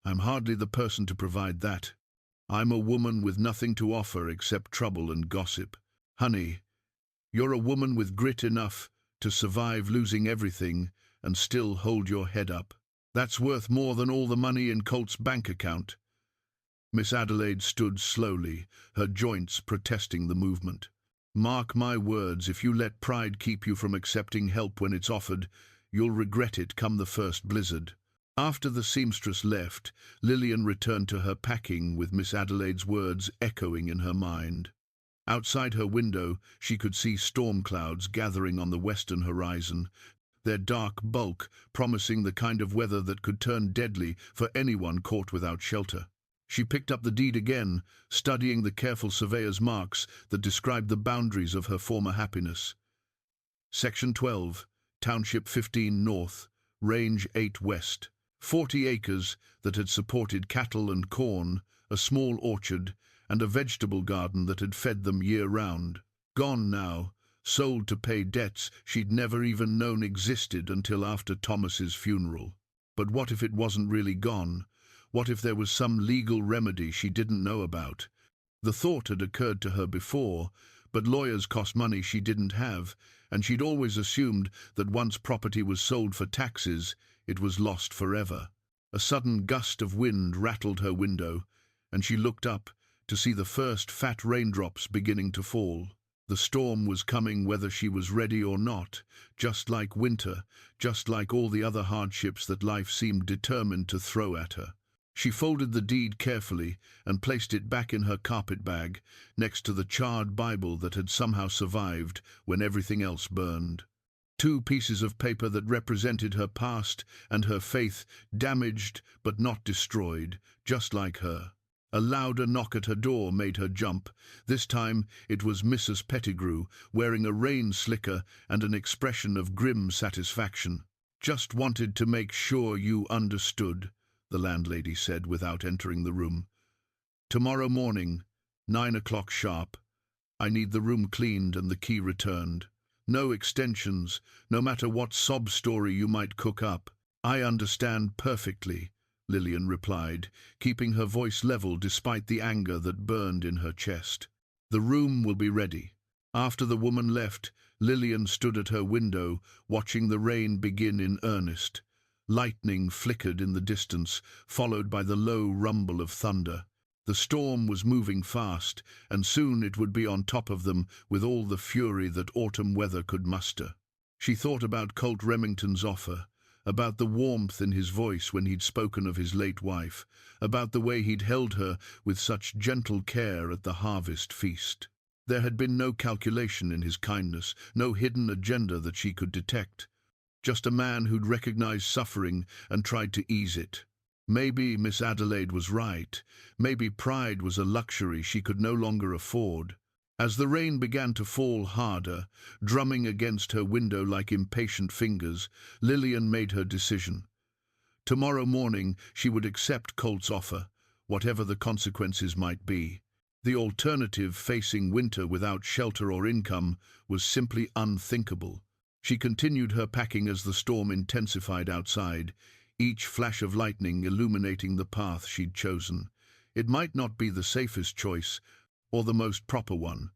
[SPEAKER 1] "I'm hardly the person to provide that. I'm a woman with nothing to offer except trouble and gossip. Honey, you're a woman with grit enough to survive losing everything and still hold your head up. That's worth more than all the money in Colt's bank account." Miss Adelaide stood slowly, her joints protesting the movement. "Mark my words, if you let pride keep you from accepting help when it's offered, you'll regret it come the first blizzard." After the seamstress left, Lillian returned to her packing with Miss Adelaide's words echoing in her mind. Outside her window, she could see storm clouds gathering on the western horizon, their dark bulk promising the kind of weather that could turn deadly for anyone caught without shelter. She picked up the deed again, studying the careful surveyor's marks that described the boundaries of her former happiness. Section 12, Township 15 North, Range 8 West. 40 acres that had supported cattle and corn, a small orchard, and a vegetable garden that had fed them year-round. Gone now, sold to pay debts she'd never even known existed until after Thomas's funeral. But what if it wasn't really gone? What if there was some legal remedy she didn't know about? The thought had occurred to her before, But lawyers cost money she didn't have, and she'd always assumed that once property was sold for taxes, it was lost forever. A sudden gust of wind rattled her window, and she looked up to see the first fat raindrops beginning to fall. The storm was coming whether she was ready or not, just like winter, just like all the other hardships that life seemed determined to throw at her. She folded the deed carefully and placed it back in her carpet bag, next to the charred Bible that had somehow survived when everything else burned. Two pieces of paper that represented her past and her faith, damaged but not destroyed, just like her. A louder knock at her door made her jump. This time it was Mrs. Pettigrew, wearing a rain slicker and an expression of grim satisfaction. "Just wanted to make sure you understood," the landlady said without entering the room. "Tomorrow morning, 9 o'clock sharp. I need the room cleaned and the key returned. No extensions, no matter what sob story you might cook up." "I understand perfectly," Lillian replied, keeping her voice level despite the anger that burned in her chest. "The room will be ready." After the woman left, Lillian stood at her window, watching the rain begin in earnest. Lightning flickered in the distance, followed by the low rumble of thunder. The storm was moving fast, and soon it would be on top of them with all the fury that autumn weather could muster. She thought about Colt Remington's offer, about the warmth in his voice when he'd spoken of his late wife, about the way he'd held her with such gentle care at the harvest feast. There had been no calculation in his kindness, no hidden agenda that she could detect. Just a man who'd recognized suffering and tried to ease it. Maybe Miss Adelaide was right. Maybe pride was a luxury she could no longer afford. As the rain began to fall harder, drumming against her window like impatient fingers, Lillian made her decision. Tomorrow morning she would accept Colt's offer, whatever the consequences might be. The alternative, facing winter without shelter or income, was simply unthinkable. She continued her packing as the storm intensified outside, each flash of lightning illuminating the path she'd chosen. It might not be the safest choice, or the most proper one,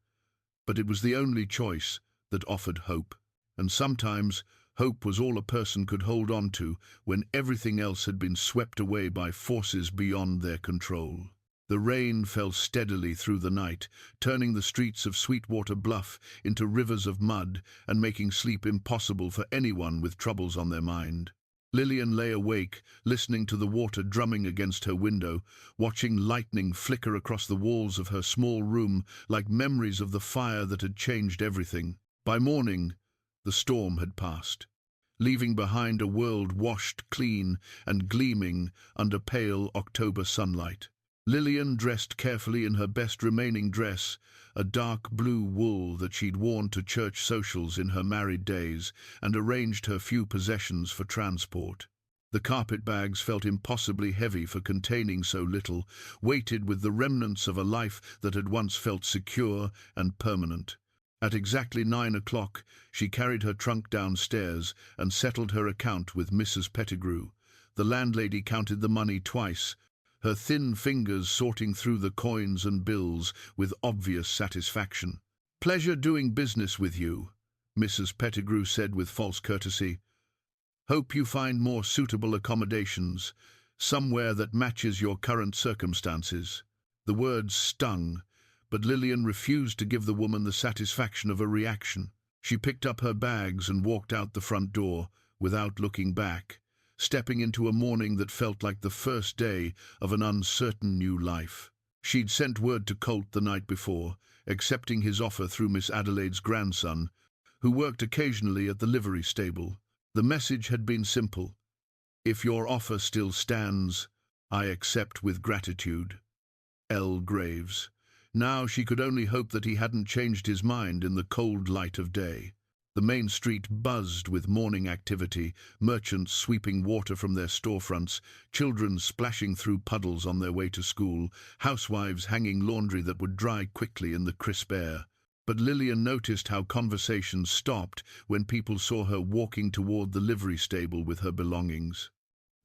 [SPEAKER 1] but it was the only choice that offered hope. And sometimes hope was all a person could hold on to when everything else had been swept away by forces beyond their control. The rain fell steadily through the night, turning the streets of Sweetwater Bluff into rivers of mud and making sleep impossible for anyone with troubles on their mind. Lillian lay awake, listening to the water drumming against her window, watching lightning flicker across the walls of her small room like memories of the fire that had changed everything. By morning, the storm had passed, leaving behind a world washed clean and gleaming under pale October sunlight. Lillian dressed carefully in her best remaining dress, a dark blue wool that she'd worn to church socials in her married days, and arranged her few possessions for transport. The carpet bags felt impossibly heavy for containing so little, weighted with the remnants of a life that had once felt secure and permanent. At exactly 9 o'clock, she carried her trunk downstairs and settled her account with Mrs. Pettigrew. The landlady counted the money twice, her thin fingers sorting through the coins and bills with obvious satisfaction. "Pleasure doing business with you," Mrs. Pettigrew said with false courtesy. "Hope you find more suitable accommodations, somewhere that matches your current circumstances." The words stung, but Lillian refused to give the woman the satisfaction of a reaction. She picked up her bags and walked out the front door without looking back, stepping into a morning that felt like the first day of an uncertain new life. She'd sent word to Colt the night before, accepting his offer through Miss Adelaide's grandson, who worked occasionally at the livery stable. The message had been simple: "If your offer still stands, I accept with gratitude. L. Graves." Now she could only hope that he hadn't changed his mind in the cold light of day. The main street buzzed with morning activity, merchants sweeping water from their storefronts, children splashing through puddles on their way to school, housewives hanging laundry that would dry quickly in the crisp air. But Lillian noticed how conversations stopped when people saw her walking toward the livery stable with her belongings.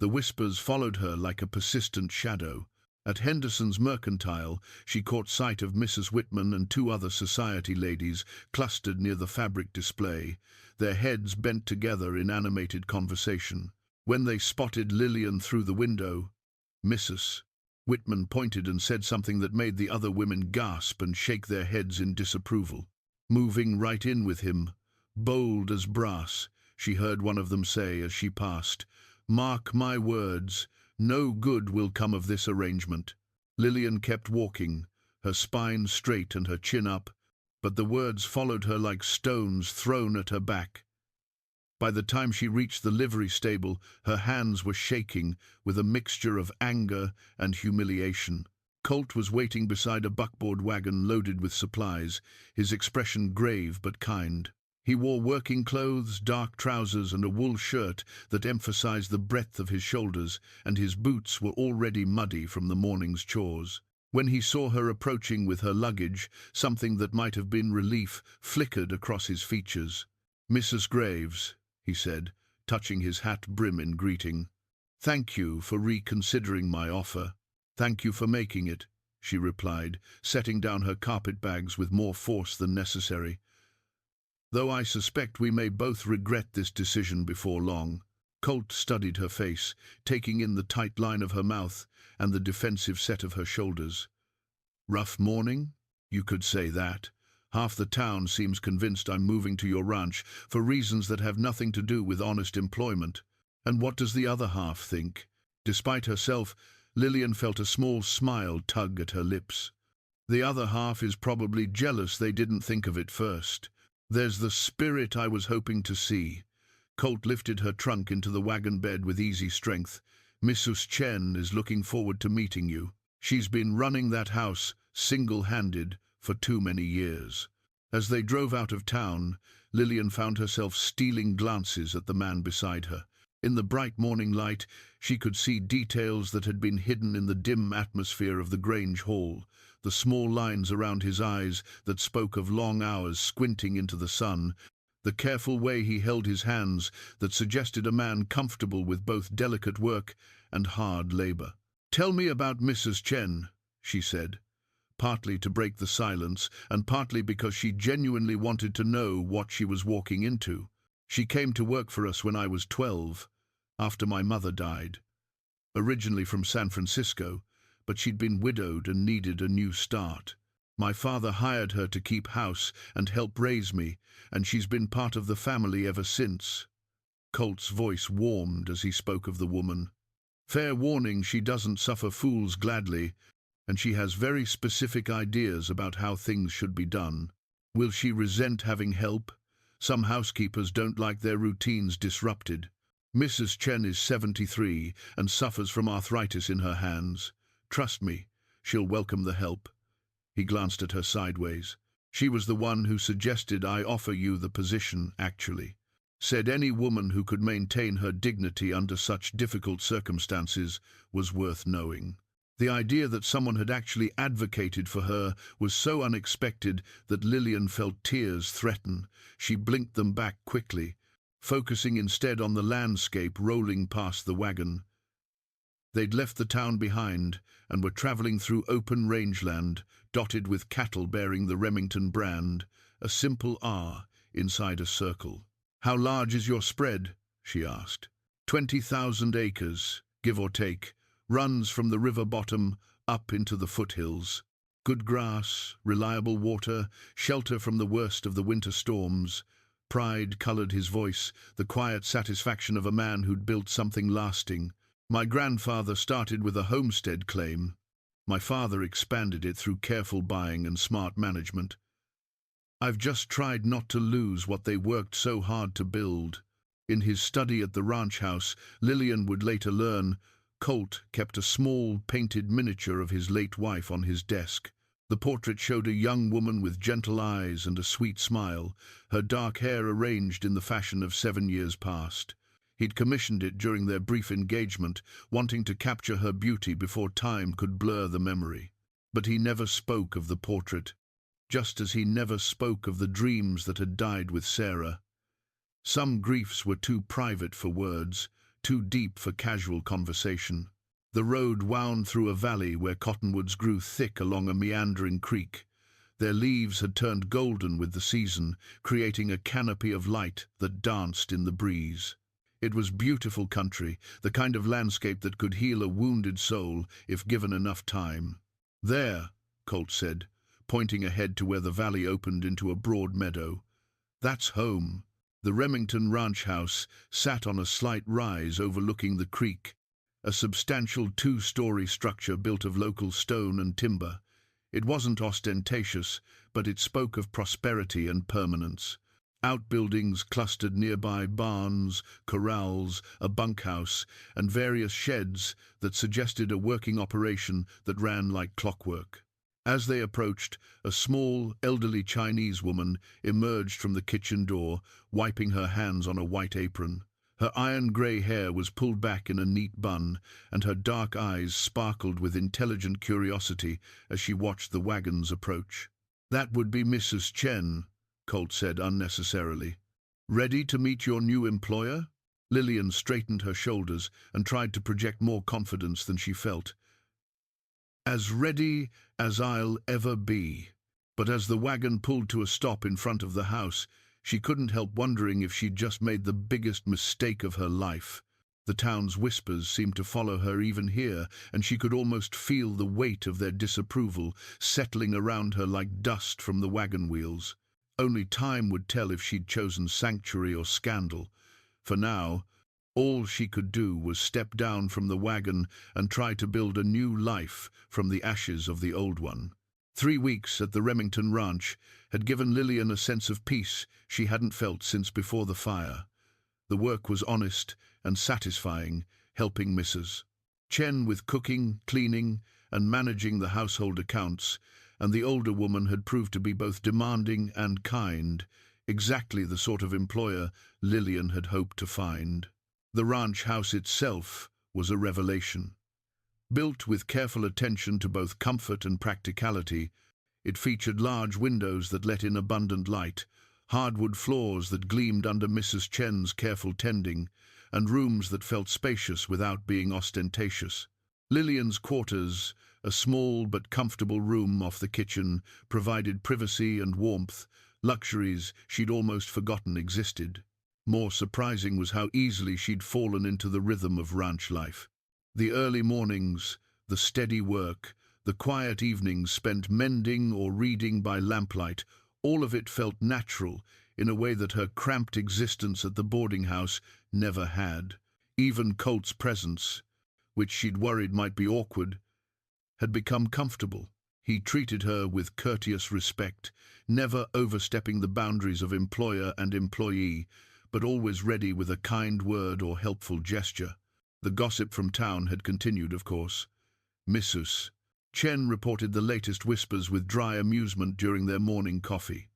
[SPEAKER 1] The whispers followed her like a persistent shadow. At Henderson's Mercantile, she caught sight of Mrs. Whitman and two other society ladies clustered near the fabric display, their heads bent together in animated conversation. When they spotted Lillian through the window, Mrs. Whitman pointed and said something that made the other women gasp and shake their heads in disapproval. "Moving right in with him, bold as brass," she heard one of them say as she passed. "Mark my words, no good will come of this arrangement." Lillian kept walking, her spine straight and her chin up, but the words followed her like stones thrown at her back. By the time she reached the livery stable, her hands were shaking with a mixture of anger and humiliation. Colt was waiting beside a buckboard wagon loaded with supplies, his expression grave but kind. He wore working clothes, dark trousers, and a wool shirt that emphasized the breadth of his shoulders, and his boots were already muddy from the morning's chores. When he saw her approaching with her luggage, something that might have been relief flickered across his features. "Mrs. Graves," he said, touching his hat brim in greeting. "Thank you for reconsidering my offer." "Thank you for making it," she replied, setting down her carpet-bags with more force than necessary. "Though I suspect we may both regret this decision before long." Colt studied her face, taking in the tight line of her mouth and the defensive set of her shoulders. "Rough morning? You could say that. Half the town seems convinced I'm moving to your ranch for reasons that have nothing to do with honest employment. And what does the other half think?" Despite herself, Lillian felt a small smile tug at her lips. "The other half is probably jealous they didn't think of it first. There's the spirit I was hoping to see." Colt lifted her trunk into the wagon bed with easy strength. "Mrs. Chen is looking forward to meeting you. She's been running that house single-handed for too many years." As they drove out of town, Lillian found herself stealing glances at the man beside her. In the bright morning light, she could see details that had been hidden in the dim atmosphere of the Grange Hall, the small lines around his eyes that spoke of long hours squinting into the sun, the careful way he held his hands that suggested a man comfortable with both delicate work and hard labor. "Tell me about Mrs. Chen," she said, partly to break the silence and partly because she genuinely wanted to know what she was walking into. "She came to work for us when I was 12, after my mother died. Originally from San Francisco, but she'd been widowed and needed a new start. My father hired her to keep house and help raise me, and she's been part of the family ever since." Colt's voice warmed as he spoke of the woman. "Fair warning, she doesn't suffer fools gladly, and she has very specific ideas about how things should be done. Will she resent having help? Some housekeepers don't like their routines disrupted. Mrs. Chen is 73 and suffers from arthritis in her hands. Trust me, she'll welcome the help." He glanced at her sideways. "She was the one who suggested I offer you the position, actually. Said any woman who could maintain her dignity under such difficult circumstances was worth knowing." The idea that someone had actually advocated for her was so unexpected that Lillian felt tears threaten. She blinked them back quickly, focusing instead on the landscape rolling past the wagon. They'd left the town behind and were traveling through open rangeland, dotted with cattle bearing the Remington brand, a simple R inside a circle. "How large is your spread?" she asked. 20,000 acres, give or take, runs from the river bottom up into the foothills. Good grass, reliable water, shelter from the worst of the winter storms." Pride colored his voice, the quiet satisfaction of a man who'd built something lasting. "My grandfather started with a homestead claim. My father expanded it through careful buying and smart management. I've just tried not to lose what they worked so hard to build." In his study at the ranch house, Lillian would later learn, Colt kept a small, painted miniature of his late wife on his desk. The portrait showed a young woman with gentle eyes and a sweet smile, her dark hair arranged in the fashion of 7 years past. He'd commissioned it during their brief engagement, wanting to capture her beauty before time could blur the memory. But he never spoke of the portrait, just as he never spoke of the dreams that had died with Sarah. Some griefs were too private for words, too deep for casual conversation. The road wound through a valley where cottonwoods grew thick along a meandering creek. Their leaves had turned golden with the season, creating a canopy of light that danced in the breeze. It was beautiful country, the kind of landscape that could heal a wounded soul if given enough time. "There," Colt said, pointing ahead to where the valley opened into a broad meadow. "That's home." The Remington ranch house sat on a slight rise overlooking the creek, a substantial two-story structure built of local stone and timber. It wasn't ostentatious, but it spoke of prosperity and permanence. Outbuildings clustered nearby, barns, corrals, a bunkhouse, and various sheds that suggested a working operation that ran like clockwork. As they approached, a small, elderly Chinese woman emerged from the kitchen door, wiping her hands on a white apron. Her iron-grey hair was pulled back in a neat bun, and her dark eyes sparkled with intelligent curiosity as she watched the wagons approach. "That would be Mrs. Chen," Colt said unnecessarily. "Ready to meet your new employer?" Lillian straightened her shoulders and tried to project more confidence than she felt. "As ready as I'll ever be." But as the wagon pulled to a stop in front of the house, she couldn't help wondering if she'd just made the biggest mistake of her life. The town's whispers seemed to follow her even here, and she could almost feel the weight of their disapproval settling around her like dust from the wagon wheels. Only time would tell if she'd chosen sanctuary or scandal. For now, all she could do was step down from the wagon and try to build a new life from the ashes of the old one. 3 weeks at the Remington ranch had given Lillian a sense of peace she hadn't felt since before the fire. The work was honest and satisfying, helping Mrs. Chen with cooking, cleaning, and managing the household accounts, and the older woman had proved to be both demanding and kind, exactly the sort of employer Lillian had hoped to find. The ranch house itself was a revelation. Built with careful attention to both comfort and practicality, it featured large windows that let in abundant light, hardwood floors that gleamed under Mrs. Chen's careful tending, and rooms that felt spacious without being ostentatious. Lillian's quarters, a small but comfortable room off the kitchen, provided privacy and warmth, luxuries she'd almost forgotten existed. More surprising was how easily she'd fallen into the rhythm of ranch life. The early mornings, the steady work, the quiet evenings spent mending or reading by lamplight, all of it felt natural in a way that her cramped existence at the boarding house never had. Even Colt's presence, which she'd worried might be awkward, had become comfortable. He treated her with courteous respect, never overstepping the boundaries of employer and employee, but always ready with a kind word or helpful gesture. The gossip from town had continued, of course. Mrs. Chen reported the latest whispers with dry amusement during their morning coffee.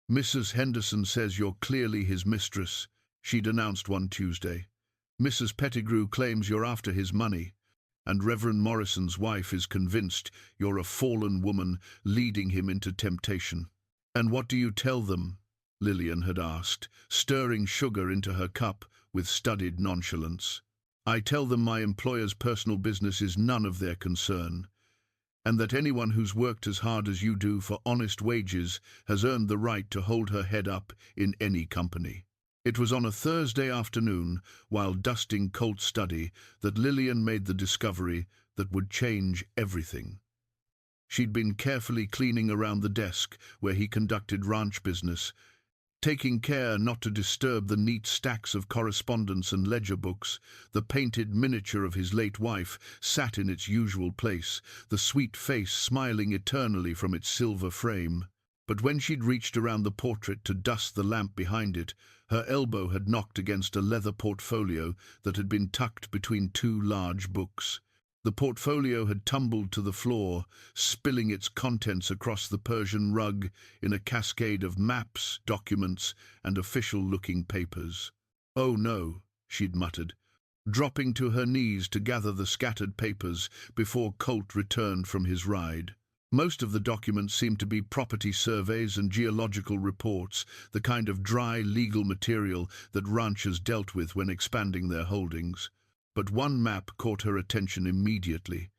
[SPEAKER 1] "Mrs. Henderson says you're clearly his mistress," she'd announced one Tuesday. "Mrs. Pettigrew claims you're after his money, and Reverend Morrison's wife is convinced you're a fallen woman leading him into temptation." "And what do you tell them?" Lillian had asked, stirring sugar into her cup with studied nonchalance. "I tell them my employer's personal business is none of their concern, and that anyone who's worked as hard as you do for honest wages has earned the right to hold her head up in any company." It was on a Thursday afternoon, while dusting Colt's study, that Lillian made the discovery that would change everything. She'd been carefully cleaning around the desk where he conducted ranch business, taking care not to disturb the neat stacks of correspondence and ledger books. The painted miniature of his late wife sat in its usual place, the sweet face smiling eternally from its silver frame. But when she'd reached around the portrait to dust the lamp behind it, her elbow had knocked against a leather portfolio that had been tucked between 2 large books. The portfolio had tumbled to the floor, spilling its contents across the Persian rug in a cascade of maps, documents, and official-looking papers. "Oh no," she'd muttered, dropping to her knees to gather the scattered papers before Colt returned from his ride. Most of the documents seemed to be property surveys and geological reports, the kind of dry legal material that ranchers dealt with when expanding their holdings. But one map caught her attention immediately.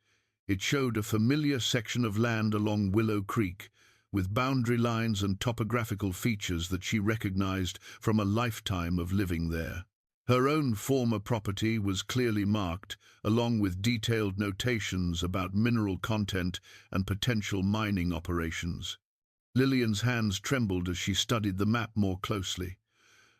[SPEAKER 1] It showed a familiar section of land along Willow Creek, with boundary lines and topographical features that she recognized from a lifetime of living there. Her own former property was clearly marked, along with detailed notations about mineral content and potential mining operations. Lillian's hands trembled as she studied the map more closely.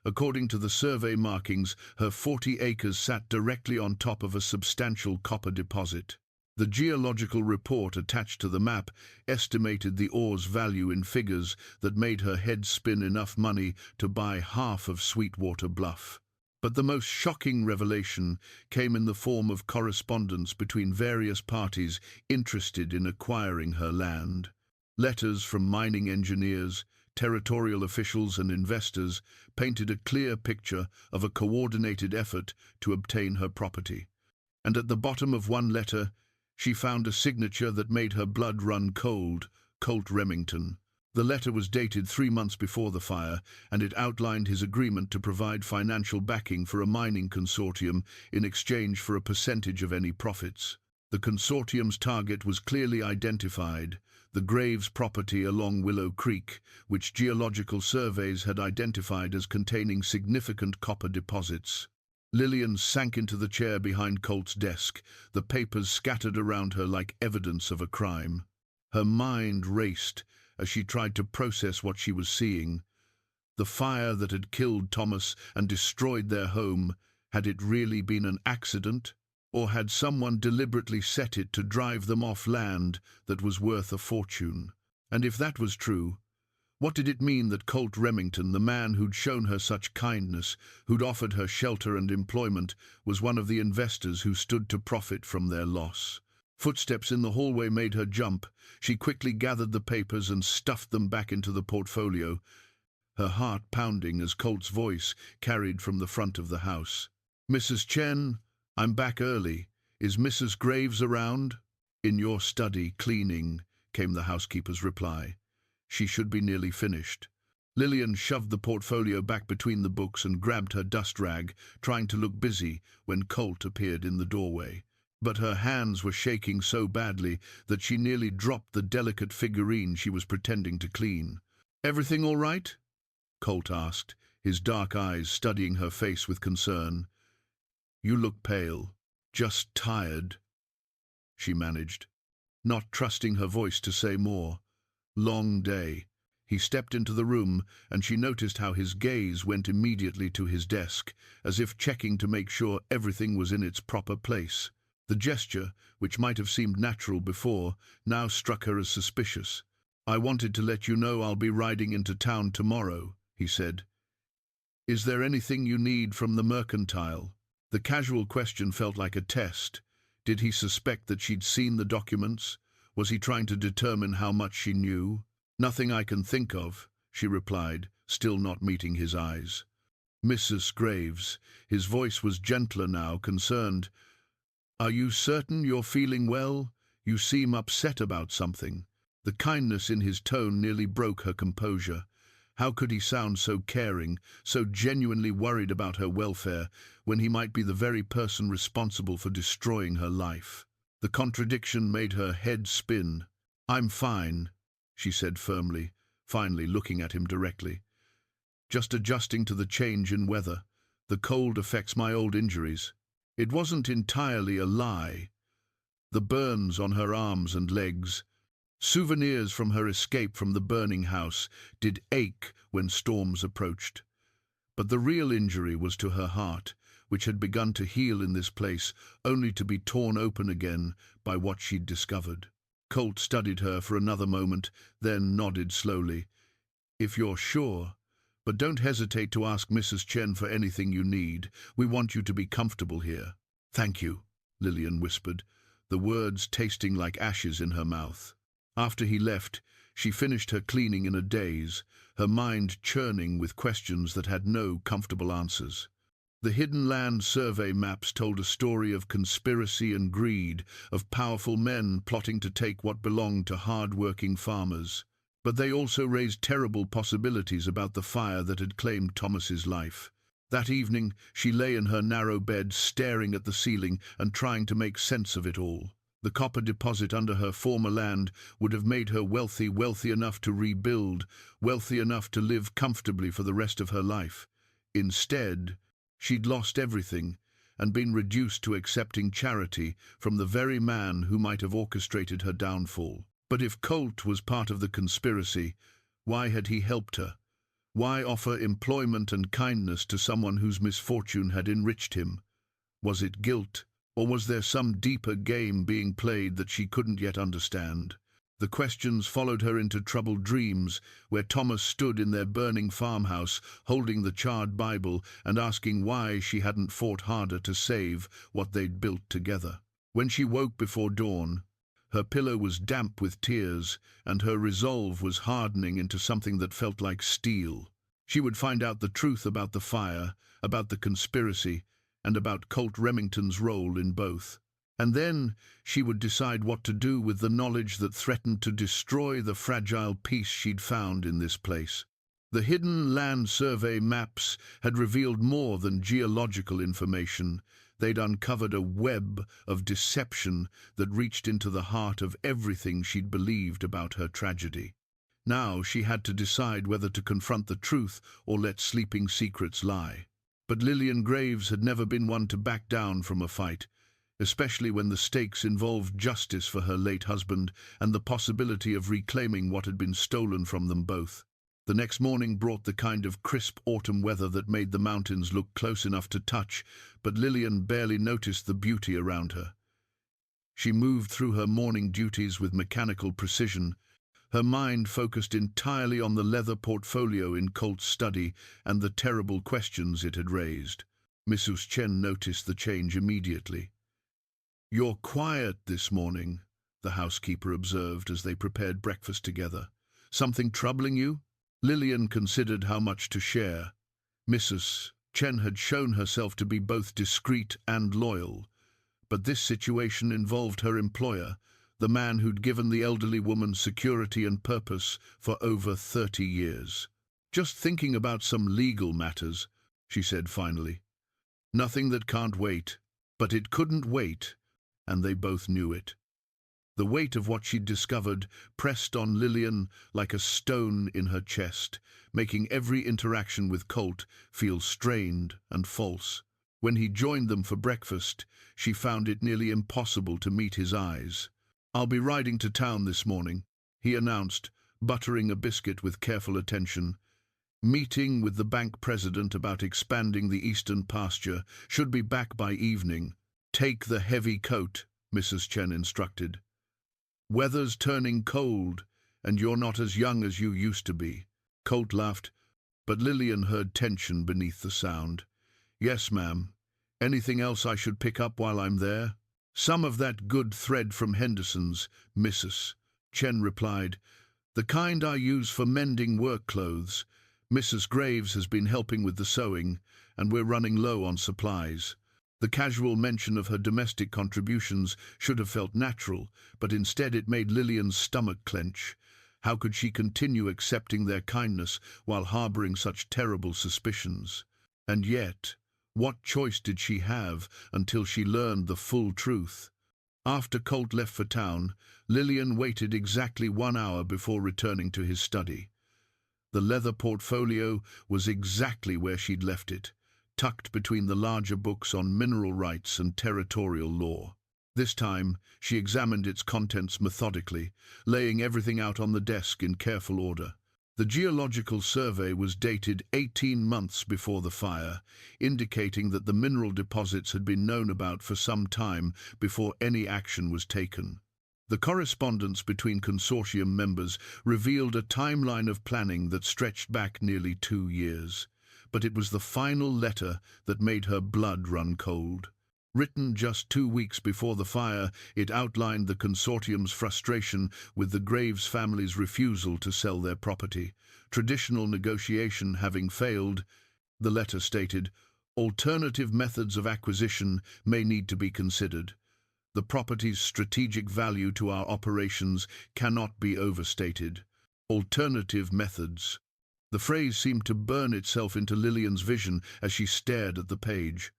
[SPEAKER 1] According to the survey markings, her 40 acres sat directly on top of a substantial copper deposit. The geological report attached to the map estimated the ore's value in figures that made her head spin enough money to buy half of Sweetwater Bluff. But the most shocking revelation came in the form of correspondence between various parties interested in acquiring her land. Letters from mining engineers, territorial officials and investors painted a clear picture of a coordinated effort to obtain her property. And at the bottom of one letter, she found a signature that made her blood run cold: Colt Remington. The letter was dated 3 months before the fire, and it outlined his agreement to provide financial backing for a mining consortium in exchange for a percentage of any profits. The consortium's target was clearly identified: the Graves property along Willow Creek, which geological surveys had identified as containing significant copper deposits. Lillian sank into the chair behind Colt's desk, the papers scattered around her like evidence of a crime. Her mind raced as she tried to process what she was seeing. The fire that had killed Thomas and destroyed their home, had it really been an accident? Or had someone deliberately set it to drive them off land that was worth a fortune? And if that was true, what did it mean that Colt Remington, the man who'd shown her such kindness, who'd offered her shelter and employment, was one of the investors who stood to profit from their loss? Footsteps in the hallway made her jump. She quickly gathered the papers and stuffed them back into the portfolio, her heart pounding as Colt's voice carried from the front of the house. "Mrs. Chen, I'm back early. Is Mrs. Graves around?" "In your study, cleaning," came the housekeeper's reply. "She should be nearly finished." Lillian shoved the portfolio back between the books and grabbed her dust rag, trying to look busy when Colt appeared in the doorway. But her hands were shaking so badly that she nearly dropped the delicate figurine she was pretending to clean. "Everything all right?" Colt asked, his dark eyes studying her face with concern. "You look pale. Just tired," she managed, not trusting her voice to say more. "Long day." He stepped into the room, and she noticed how his gaze went immediately to his desk, as if checking to make sure everything was in its proper place. The gesture, which might have seemed natural before, now struck her as suspicious. "I wanted to let you know I'll be riding into town tomorrow," he said. "Is there anything you need from the mercantile?" The casual question felt like a test. Did he suspect that she'd seen the documents? Was he trying to determine how much she knew? "Nothing I can think of," she replied, still not meeting his eyes. "Mrs. Graves," his voice was gentler now, concerned. "Are you certain you're feeling well? You seem upset about something." The kindness in his tone nearly broke her composure. How could he sound so caring, so genuinely worried about her welfare, when he might be the very person responsible for destroying her life? The contradiction made her head spin. "I'm fine," she said firmly, finally looking at him directly. "Just adjusting to the change in weather. The cold affects my old injuries." It wasn't entirely a lie. The burns on her arms and legs, souvenirs from her escape from the burning house, did ache when storms approached. But the real injury was to her heart, which had begun to heal in this place, only to be torn open again by what she'd discovered. Colt studied her for another moment, then nodded slowly. "If you're sure. But don't hesitate to ask Mrs. Chen for anything you need. We want you to be comfortable here." "Thank you," Lillian whispered, the words tasting like ashes in her mouth. After he left, she finished her cleaning in a daze, her mind churning with questions that had no comfortable answers. The hidden land survey maps told a story of conspiracy and greed, of powerful men plotting to take what belonged to hard-working farmers. But they also raised terrible possibilities about the fire that had claimed Thomas's life. That evening, she lay in her narrow bed, staring at the ceiling and trying to make sense of it all. The copper deposit under her former land would have made her wealthy, wealthy enough to rebuild, wealthy enough to live comfortably for the rest of her life. Instead, she'd lost everything and been reduced to accepting charity from the very man who might have orchestrated her downfall. But if Colt was part of the conspiracy, why had he helped her? Why offer employment and kindness to someone whose misfortune had enriched him? Was it guilt, or was there some deeper game being played that she couldn't yet understand? The questions followed her into troubled dreams, where Thomas stood in their burning farmhouse, holding the charred Bible and asking why she hadn't fought harder to save what they'd built together. When she woke before dawn, her pillow was damp with tears, and her resolve was hardening into something that felt like steel. She would find out the truth about the fire, about the conspiracy, and about Colt Remington's role in both. And then she would decide what to do with the knowledge that threatened to destroy the fragile peace she'd found in this place. The hidden land survey maps had revealed more than geological information. They'd uncovered a web of deception that reached into the heart of everything she'd believed about her tragedy. Now she had to decide whether to confront the truth or let sleeping secrets lie. But Lillian Graves had never been one to back down from a fight, especially when the stakes involved justice for her late husband and the possibility of reclaiming what had been stolen from them both. The next morning brought the kind of crisp autumn weather that made the mountains look close enough to touch, but Lillian barely noticed the beauty around her. She moved through her morning duties with mechanical precision, her mind focused entirely on the leather portfolio in Colt's study and the terrible questions it had raised. Mrs. Chen noticed the change immediately. "You're quiet this morning," the housekeeper observed as they prepared breakfast together. "Something troubling you?" Lillian considered how much to share. Mrs. Chen had shown herself to be both discreet and loyal, but this situation involved her employer, the man who'd given the elderly woman security and purpose for over 30 years. "Just thinking about some legal matters," she said finally. "Nothing that can't wait." But it couldn't wait, and they both knew it. The weight of what she'd discovered pressed on Lillian like a stone in her chest, making every interaction with Colt feel strained and false. When he joined them for breakfast, she found it nearly impossible to meet his eyes. "I'll be riding to town this morning," he announced, buttering a biscuit with careful attention. "Meeting with the bank president about expanding the eastern pasture. Should be back by evening." "Take the heavy coat," Mrs. Chen instructed. "Weather's turning cold, and you're not as young as you used to be." Colt laughed, but Lillian heard tension beneath the sound. "Yes, ma'am. Anything else I should pick up while I'm there?" "Some of that good thread from Henderson's, Mrs. Chen replied. "The kind I use for mending work clothes. Mrs. Graves has been helping with the sewing, and we're running low on supplies." The casual mention of her domestic contributions should have felt natural, but instead it made Lillian's stomach clench. How could she continue accepting their kindness while harboring such terrible suspicions? And yet, what choice did she have until she learned the full truth? After Colt left for town, Lillian waited exactly 1 hour before returning to his study. The leather portfolio was exactly where she'd left it, tucked between the larger books on mineral rights and territorial law. This time, she examined its contents methodically, laying everything out on the desk in careful order. The geological survey was dated 18 months before the fire, indicating that the mineral deposits had been known about for some time before any action was taken. The correspondence between consortium members revealed a timeline of planning that stretched back nearly 2 years. But it was the final letter that made her blood run cold. Written just 2 weeks before the fire, it outlined the consortium's frustration with the Graves family's refusal to sell their property. Traditional negotiation having failed, the letter stated, "Alternative methods of acquisition may need to be considered. The property's strategic value to our operations cannot be overstated. Alternative methods." The phrase seemed to burn itself into Lillian's vision as she stared at the page.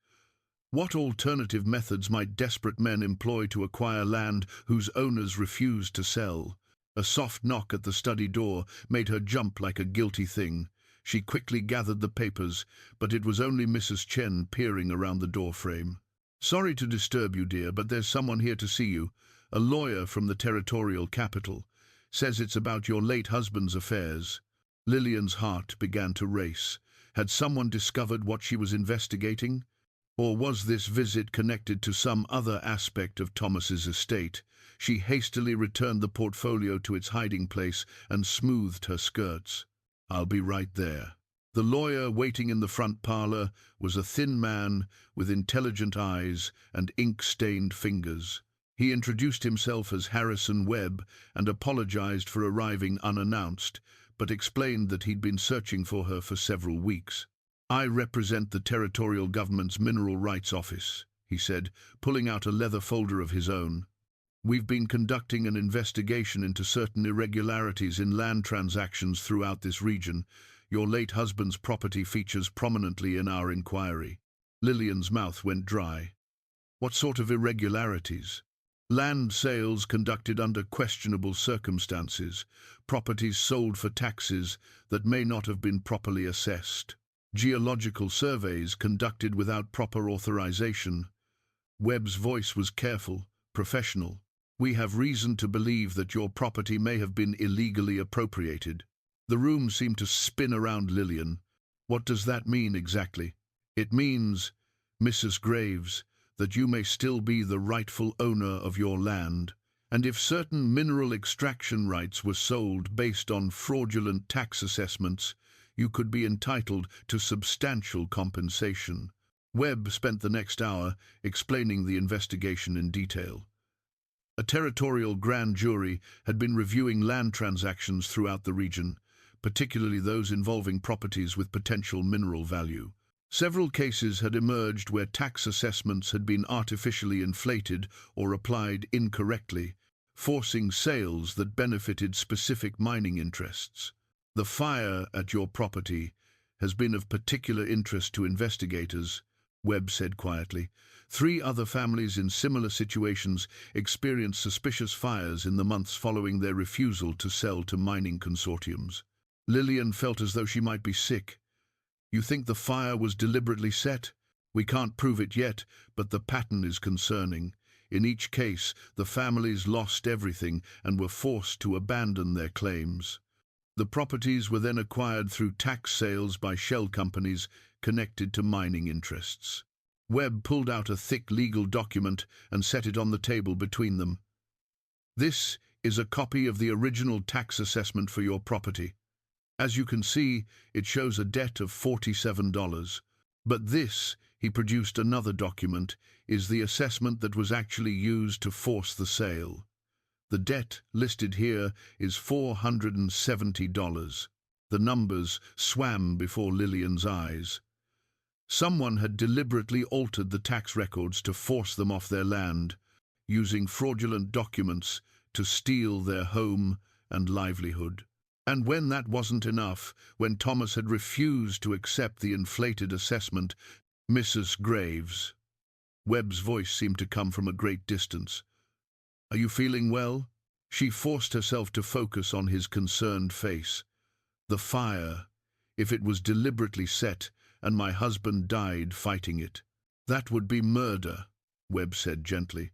[SPEAKER 1] What alternative methods might desperate men employ to acquire land whose owners refused to sell? A soft knock at the study door made her jump like a guilty thing. She quickly gathered the papers, but it was only Mrs. Chen peering around the doorframe. "Sorry to disturb you, dear, but there's someone here to see you. A lawyer from the territorial capital. Says it's about your late husband's affairs." Lillian's heart began to race. Had someone discovered what she was investigating? Or was this visit connected to some other aspect of Thomas's estate? She hastily returned the portfolio to its hiding place and smoothed her skirts. "I'll be right there." The lawyer waiting in the front parlor was a thin man with intelligent eyes and ink-stained fingers. He introduced himself as Harrison Webb and apologized for arriving unannounced, but explained that he'd been searching for her for several weeks. "I represent the territorial government's Mineral Rights Office," he said, pulling out a leather folder of his own. "We've been conducting an investigation into certain irregularities in land transactions throughout this region. Your late husband's property features prominently in our inquiry." Lillian's mouth went dry. "What sort of irregularities?" "Land sales conducted under questionable circumstances, properties sold for taxes that may not have been properly assessed, geological surveys conducted without proper authorization." Webb's voice was careful, professional. "We have reason to believe that your property may have been illegally appropriated." The room seemed to spin around Lillian. "What does that mean exactly?" "It means, Mrs. Graves, that you may still be the rightful owner of your land, and if certain mineral extraction rights were sold based on fraudulent tax assessments, you could be entitled to substantial compensation." Webb spent the next hour explaining the investigation in detail. A territorial grand jury had been reviewing land transactions throughout the region, particularly those involving properties with potential mineral value. Several cases had emerged where tax assessments had been artificially inflated or applied incorrectly, forcing sales that benefited specific mining interests. "The fire at your property has been of particular interest to investigators," Webb said quietly. 3 other families in similar situations experienced suspicious fires in the months following their refusal to sell to mining consortiums. Lillian felt as though she might be sick. "You think the fire was deliberately set?" "We can't prove it yet, but the pattern is concerning. In each case, the families lost everything and were forced to abandon their claims. The properties were then acquired through tax sales by shell companies connected to mining interests." Webb pulled out a thick legal document and set it on the table between them. "This is a copy of the original tax assessment for your property. As you can see, it shows a debt of $47. But this," he produced another document, "is the assessment that was actually used to force the sale. The debt listed here is $470. The numbers swam before Lillian's eyes. Someone had deliberately altered the tax records to force them off their land, using fraudulent documents to steal their home and livelihood. And when that wasn't enough, when Thomas had refused to accept the inflated assessment, Mrs. Graves." Webb's voice seemed to come from a great distance. "Are you feeling well?" She forced herself to focus on his concerned face. "The fire, if it was deliberately set, and my husband died fighting it, that would be murder," Webb said gently.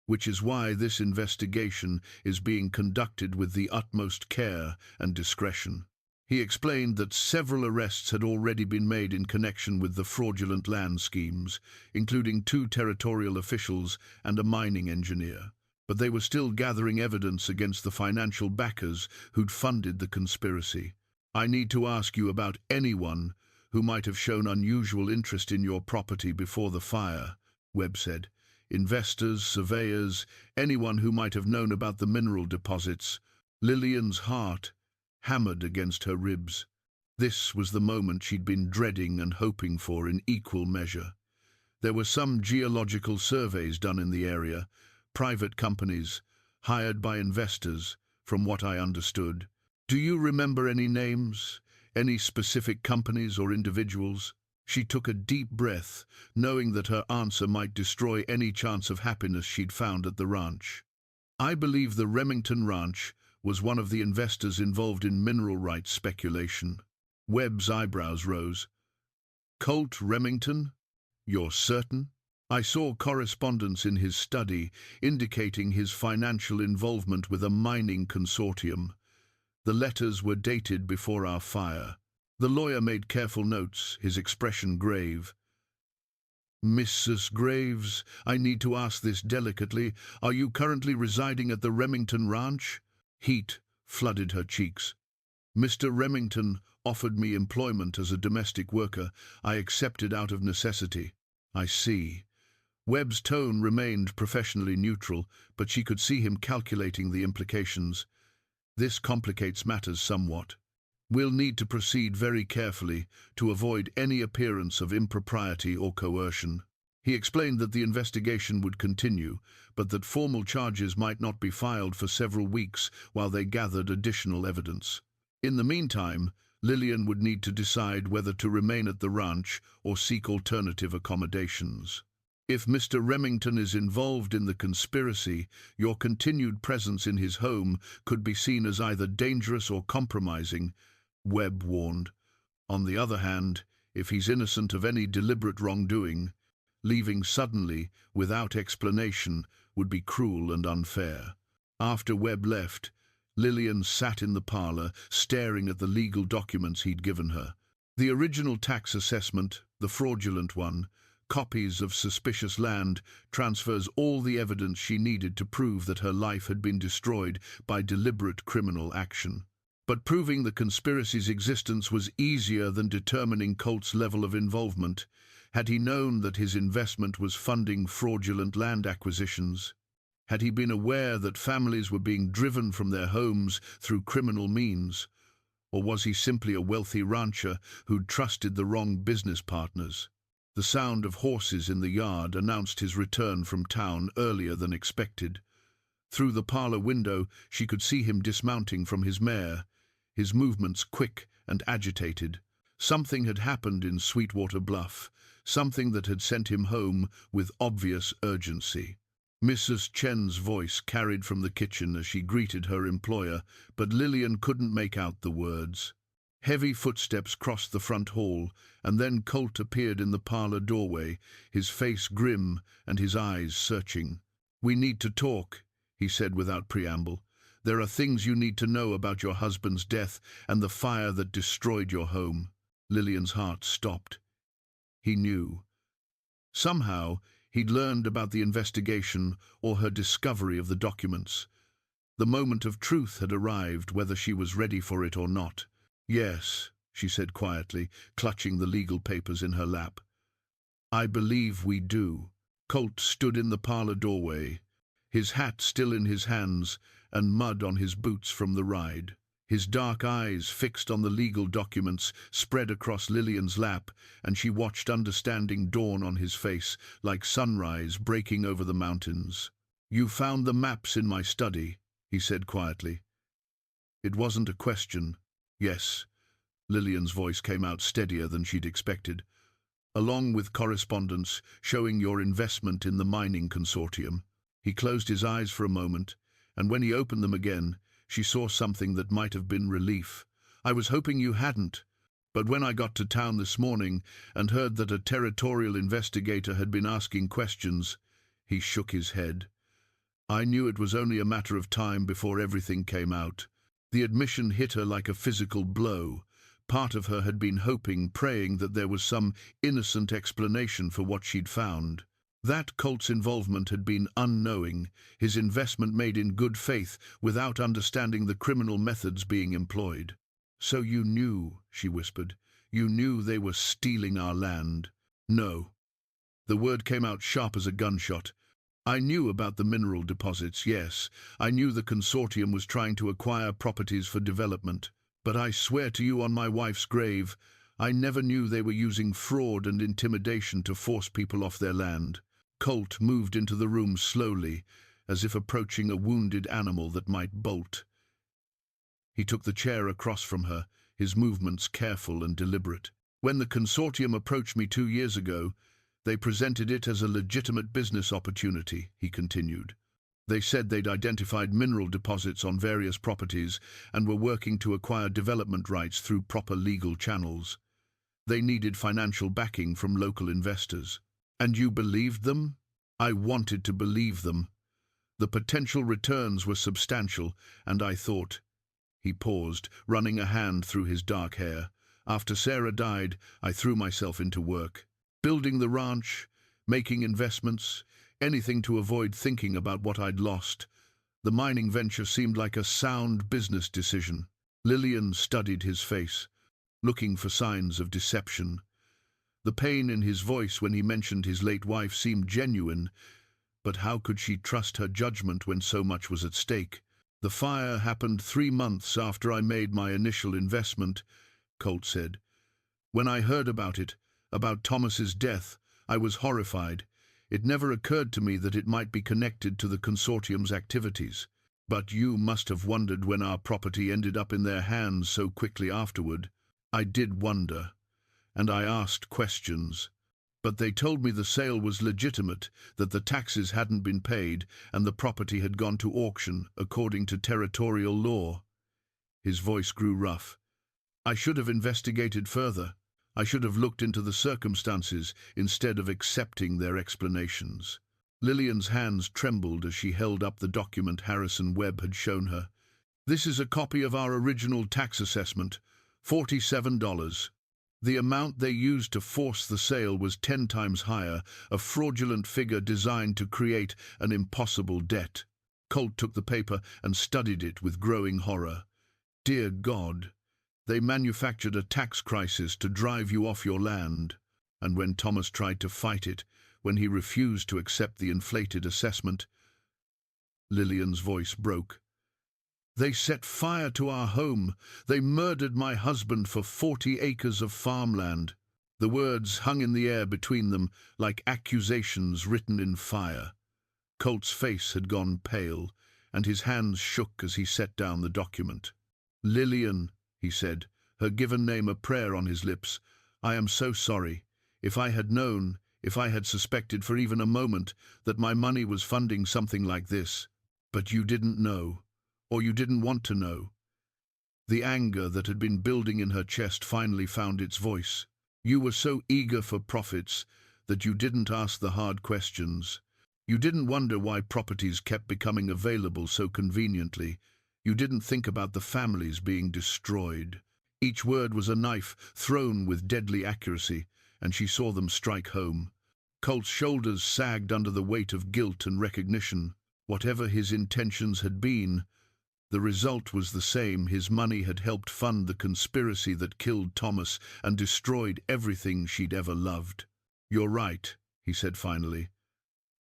[SPEAKER 1] "Which is why this investigation is being conducted with the utmost care and discretion." He explained that several arrests had already been made in connection with the fraudulent land schemes, including 2 territorial officials and a mining engineer. But they were still gathering evidence against the financial backers who'd funded the conspiracy. "I need to ask you about anyone who might have shown unusual interest in your property before the fire," Webb said. "Investors, surveyors, anyone who might have known about the mineral deposits." Lillian's heart hammered against her ribs. This was the moment she'd been dreading and hoping for in equal measure. There were some geological surveys done in the area, private companies, hired by investors, from what I understood. "Do you remember any names? Any specific companies or individuals? She took a deep breath, knowing that her answer might destroy any chance of happiness she'd found at the ranch. I believe the Remington Ranch was one of the investors involved in mineral rights speculation. Webb's eyebrows rose. Colt Remington? You're certain? I saw correspondence in his study indicating his financial involvement with a mining consortium. The letters were dated before our fire. The lawyer made careful notes, his expression grave. Mrs. Graves, I need to ask this delicately. Are you currently residing at the Remington Ranch? Heat flooded her cheeks. Mr. Remington offered me employment as a domestic worker. I accepted out of necessity. I see. Webb's tone remained professionally neutral, but she could see him calculating the implications. This complicates matters somewhat. We'll need to proceed very carefully to avoid any appearance of impropriety or coercion. He explained that the investigation would continue, but that formal charges might not be filed for several weeks while they gathered additional evidence. In the meantime, Lillian would need to decide whether to remain at the ranch or seek alternative accommodations. If Mr. Remington is involved in the conspiracy, your continued presence in his home could be seen as either dangerous or compromising, Webb warned. On the other hand, if he's innocent of any deliberate wrongdoing, leaving suddenly, without explanation, would be cruel and unfair. After Webb left, Lillian sat in the parlor, staring at the legal documents he'd given her. The original tax assessment, the fraudulent one, copies of suspicious land, transfers, all the evidence she needed to prove that her life had been destroyed by deliberate criminal action. But proving the conspiracy's existence was easier than determining Colt's level of involvement. Had he known that his investment was funding fraudulent land acquisitions? Had he been aware that families were being driven from their homes through criminal means? Or was he simply a wealthy rancher who'd trusted the wrong business partners? The sound of horses in the yard announced his return from town earlier than expected. Through the parlor window, she could see him dismounting from his mare, his movements quick and agitated. Something had happened in Sweetwater Bluff, something that had sent him home with obvious urgency. Mrs. Chen's voice carried from the kitchen as she greeted her employer, but Lillian couldn't make out the words. Heavy footsteps crossed the front hall, and then Colt appeared in the parlor doorway, his face grim and his eyes searching. "We need to talk," he said without preamble. "There are things you need to know about your husband's death and the fire that destroyed your home." Lillian's heart stopped. He knew. Somehow, he'd learned about the investigation or her discovery of the documents. The moment of truth had arrived, whether she was ready for it or not. "Yes," she said quietly, clutching the legal papers in her lap. "I believe we do." Colt stood in the parlor doorway, his hat still in his hands and mud on his boots from the ride. His dark eyes, fixed on the legal documents, spread across Lillian's lap, and she watched understanding dawn on his face, like sunrise breaking over the mountains. "You found the maps in my study," he said quietly. It wasn't a question. "Yes." Lillian's voice came out steadier than she'd expected. "Along with correspondence showing your investment in the mining consortium." He closed his eyes for a moment, and when he opened them again, she saw something that might have been relief. "I was hoping you hadn't, but when I got to town this morning and heard that a territorial investigator had been asking questions," he shook his head. "I knew it was only a matter of time before everything came out." The admission hit her like a physical blow. Part of her had been hoping, praying that there was some innocent explanation for what she'd found. That Colt's involvement had been unknowing, his investment made in good faith without understanding the criminal methods being employed. "So you knew," she whispered. "You knew they were stealing our land." "No." The word came out sharp as a gunshot. "I knew about the mineral deposits, yes. I knew the consortium was trying to acquire properties for development. But I swear to you on my wife's grave, I never knew they were using fraud and intimidation to force people off their land." Colt moved into the room slowly, as if approaching a wounded animal that might bolt. He took the chair across from her, his movements careful and deliberate. When the consortium approached me 2 years ago, they presented it as a legitimate business opportunity, he continued. They said they'd identified mineral deposits on various properties and were working to acquire development rights through proper legal channels. They needed financial backing from local investors. And you believed them? I wanted to believe them. The potential returns were substantial, and I thought. He paused, running a hand through his dark hair. After Sarah died, I threw myself into work. Building the ranch, making investments, anything to avoid thinking about what I'd lost. The mining venture seemed like a sound business decision. Lillian studied his face, looking for signs of deception. The pain in his voice when he mentioned his late wife seemed genuine, but how could she trust her judgment when so much was at stake? The fire happened 3 months after I made my initial investment, Colt said. When I heard about it, about Thomas's death, I was horrified. It never occurred to me that it might be connected to the consortium's activities. But you must have wondered when our property ended up in their hands so quickly afterward. I did wonder, and I asked questions. But they told me the sale was legitimate, that the taxes hadn't been paid, and the property had gone to auction according to territorial law. His voice grew rough. I should have investigated further. I should have looked into the circumstances instead of accepting their explanations. Lillian's hands trembled as she held up the document Harrison Webb had shown her. This is a copy of our original tax assessment, $47. The amount they used to force the sale was 10 times higher, a fraudulent figure designed to create an impossible debt. Colt took the paper and studied it with growing horror. Dear God, they manufactured a tax crisis to drive you off your land. And when Thomas tried to fight it, when he refused to accept the inflated assessment, Lillian's voice broke. They set fire to our home. They murdered my husband for 40 acres of farmland. The words hung in the air between them like accusations written in fire. Colt's face had gone pale, and his hands shook as he set down the document. Lillian, he said, her given name a prayer on his lips, I am so sorry. If I had known, if I had suspected for even a moment that my money was funding something like this. But you didn't know, or you didn't want to know. The anger that had been building in her chest finally found its voice. You were so eager for profits that you didn't ask the hard questions. You didn't wonder why properties kept becoming available so conveniently. You didn't think about the families being destroyed. Each word was a knife thrown with deadly accuracy, and she saw them strike home. Colt's shoulders sagged under the weight of guilt and recognition. Whatever his intentions had been, the result was the same. His money had helped fund the conspiracy that killed Thomas and destroyed everything she'd ever loved. You're right, he said finally.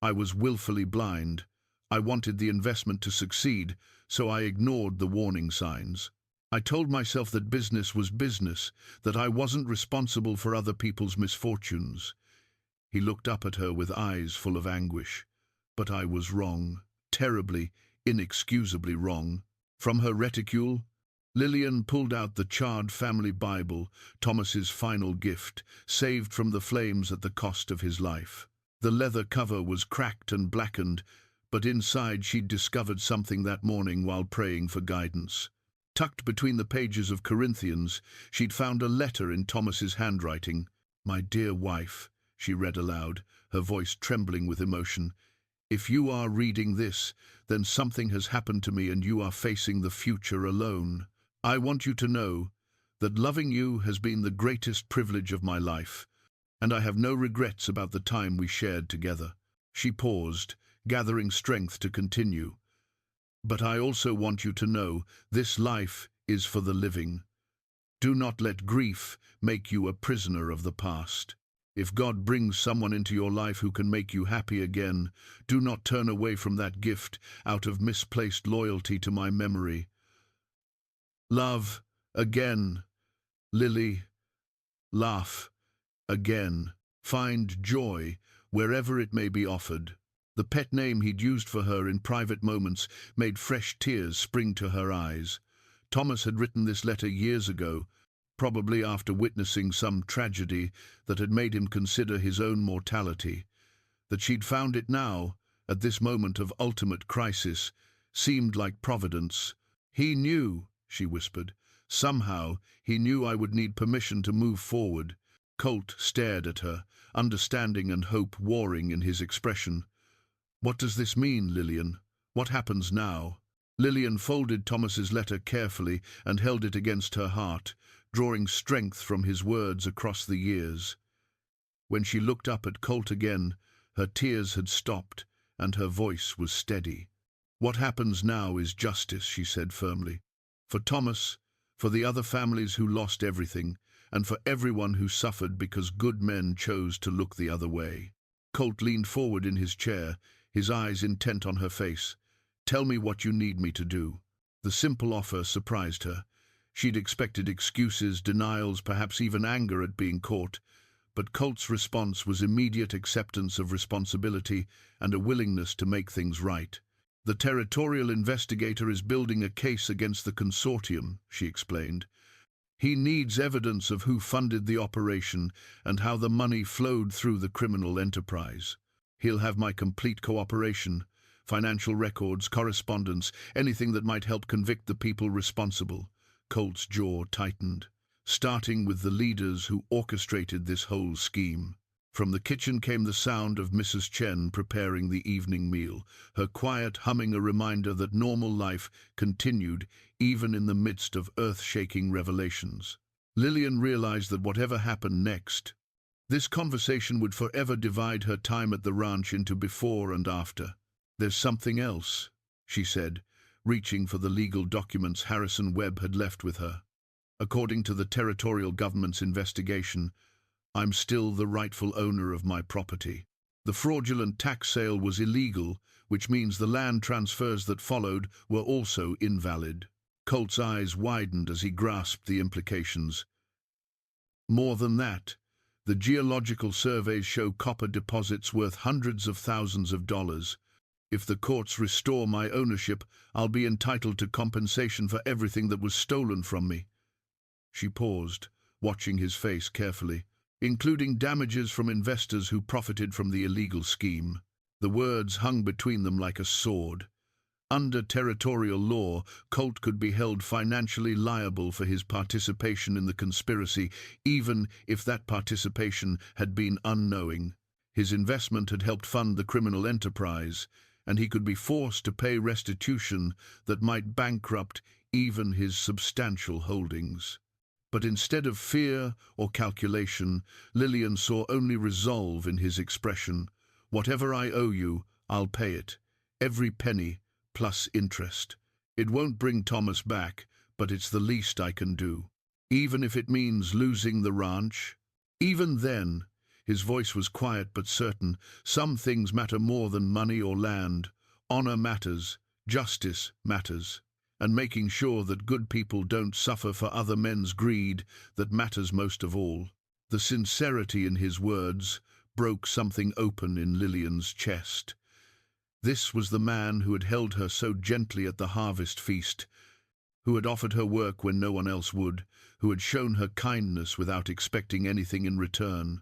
[SPEAKER 1] I was willfully blind. I wanted the investment to succeed, so I ignored the warning signs. I told myself that business was business, that I wasn't responsible for other people's misfortunes. He looked up at her with eyes full of anguish. But I was wrong, terribly, inexcusably wrong. From her reticule, Lillian pulled out the charred family Bible, Thomas's final gift, saved from the flames at the cost of his life. The leather cover was cracked and blackened, but inside she'd discovered something that morning while praying for guidance. Tucked between the pages of Corinthians, she'd found a letter in Thomas's handwriting. My dear wife, she read aloud, her voice trembling with emotion. If you are reading this, then something has happened to me and you are facing the future alone. I want you to know that loving you has been the greatest privilege of my life, and I have no regrets about the time we shared together. She paused, gathering strength to continue. But I also want you to know this life is for the living. Do not let grief make you a prisoner of the past. If God brings someone into your life who can make you happy again, do not turn away from that gift out of misplaced loyalty to my memory. Love again, Lily. Laugh again. Find joy wherever it may be offered. The pet name he'd used for her in private moments made fresh tears spring to her eyes. Thomas had written this letter years ago, probably after witnessing some tragedy that had made him consider his own mortality. That she'd found it now, at this moment of ultimate crisis, seemed like providence. "He knew," she whispered. "Somehow, he knew I would need permission to move forward." Colt stared at her, understanding and hope warring in his expression. "What does this mean, Lillian? What happens now?" Lillian folded Thomas's letter carefully and held it against her heart, drawing strength from his words across the years. When she looked up at Colt again, her tears had stopped, and her voice was steady. "What happens now is justice," she said firmly. "For Thomas, for the other families who lost everything, and for everyone who suffered because good men chose to look the other way." Colt leaned forward in his chair, his eyes intent on her face. "Tell me what you need me to do." The simple offer surprised her. She'd expected excuses, denials, perhaps even anger at being caught, but Colt's response was immediate acceptance of responsibility and a willingness to make things right. "The territorial investigator is building a case against the consortium," she explained. "He needs evidence of who funded the operation and how the money flowed through the criminal enterprise. He'll have my complete cooperation, financial records, correspondence, anything that might help convict the people responsible." Colt's jaw tightened. "Starting with the leaders who orchestrated this whole scheme." From the kitchen came the sound of Mrs. Chen preparing the evening meal, her quiet humming a reminder that normal life continued even in the midst of earth-shaking revelations. Lillian realized that whatever happened next, this conversation would forever divide her time at the ranch into before and after. "There's something else," she said, reaching for the legal documents Harrison Webb had left with her. "According to the territorial government's investigation, I'm still the rightful owner of my property. The fraudulent tax sale was illegal, which means the land transfers that followed were also invalid." Colt's eyes widened as he grasped the implications. "More than that, the geological surveys show copper deposits worth hundreds of thousands of dollars. If the courts restore my ownership, I'll be entitled to compensation for everything that was stolen from me." She paused, watching his face carefully. "Including damages from investors who profited from the illegal scheme." The words hung between them like a sword. Under territorial law, Colt could be held financially liable for his participation in the conspiracy, even if that participation had been unknowing. His investment had helped fund the criminal enterprise, and he could be forced to pay restitution that might bankrupt even his substantial holdings. But instead of fear or calculation, Lillian saw only resolve in his expression. "Whatever I owe you, I'll pay it. Every penny, plus interest. It won't bring Thomas back, but it's the least I can do. Even if it means losing the ranch." Even then, his voice was quiet but certain, some things matter more than money or land. Honor matters, justice matters, and making sure that good people don't suffer for other men's greed, that matters most of all. The sincerity in his words broke something open in Lillian's chest. This was the man who had held her so gently at the harvest feast, who had offered her work when no one else would, who had shown her kindness without expecting anything in return.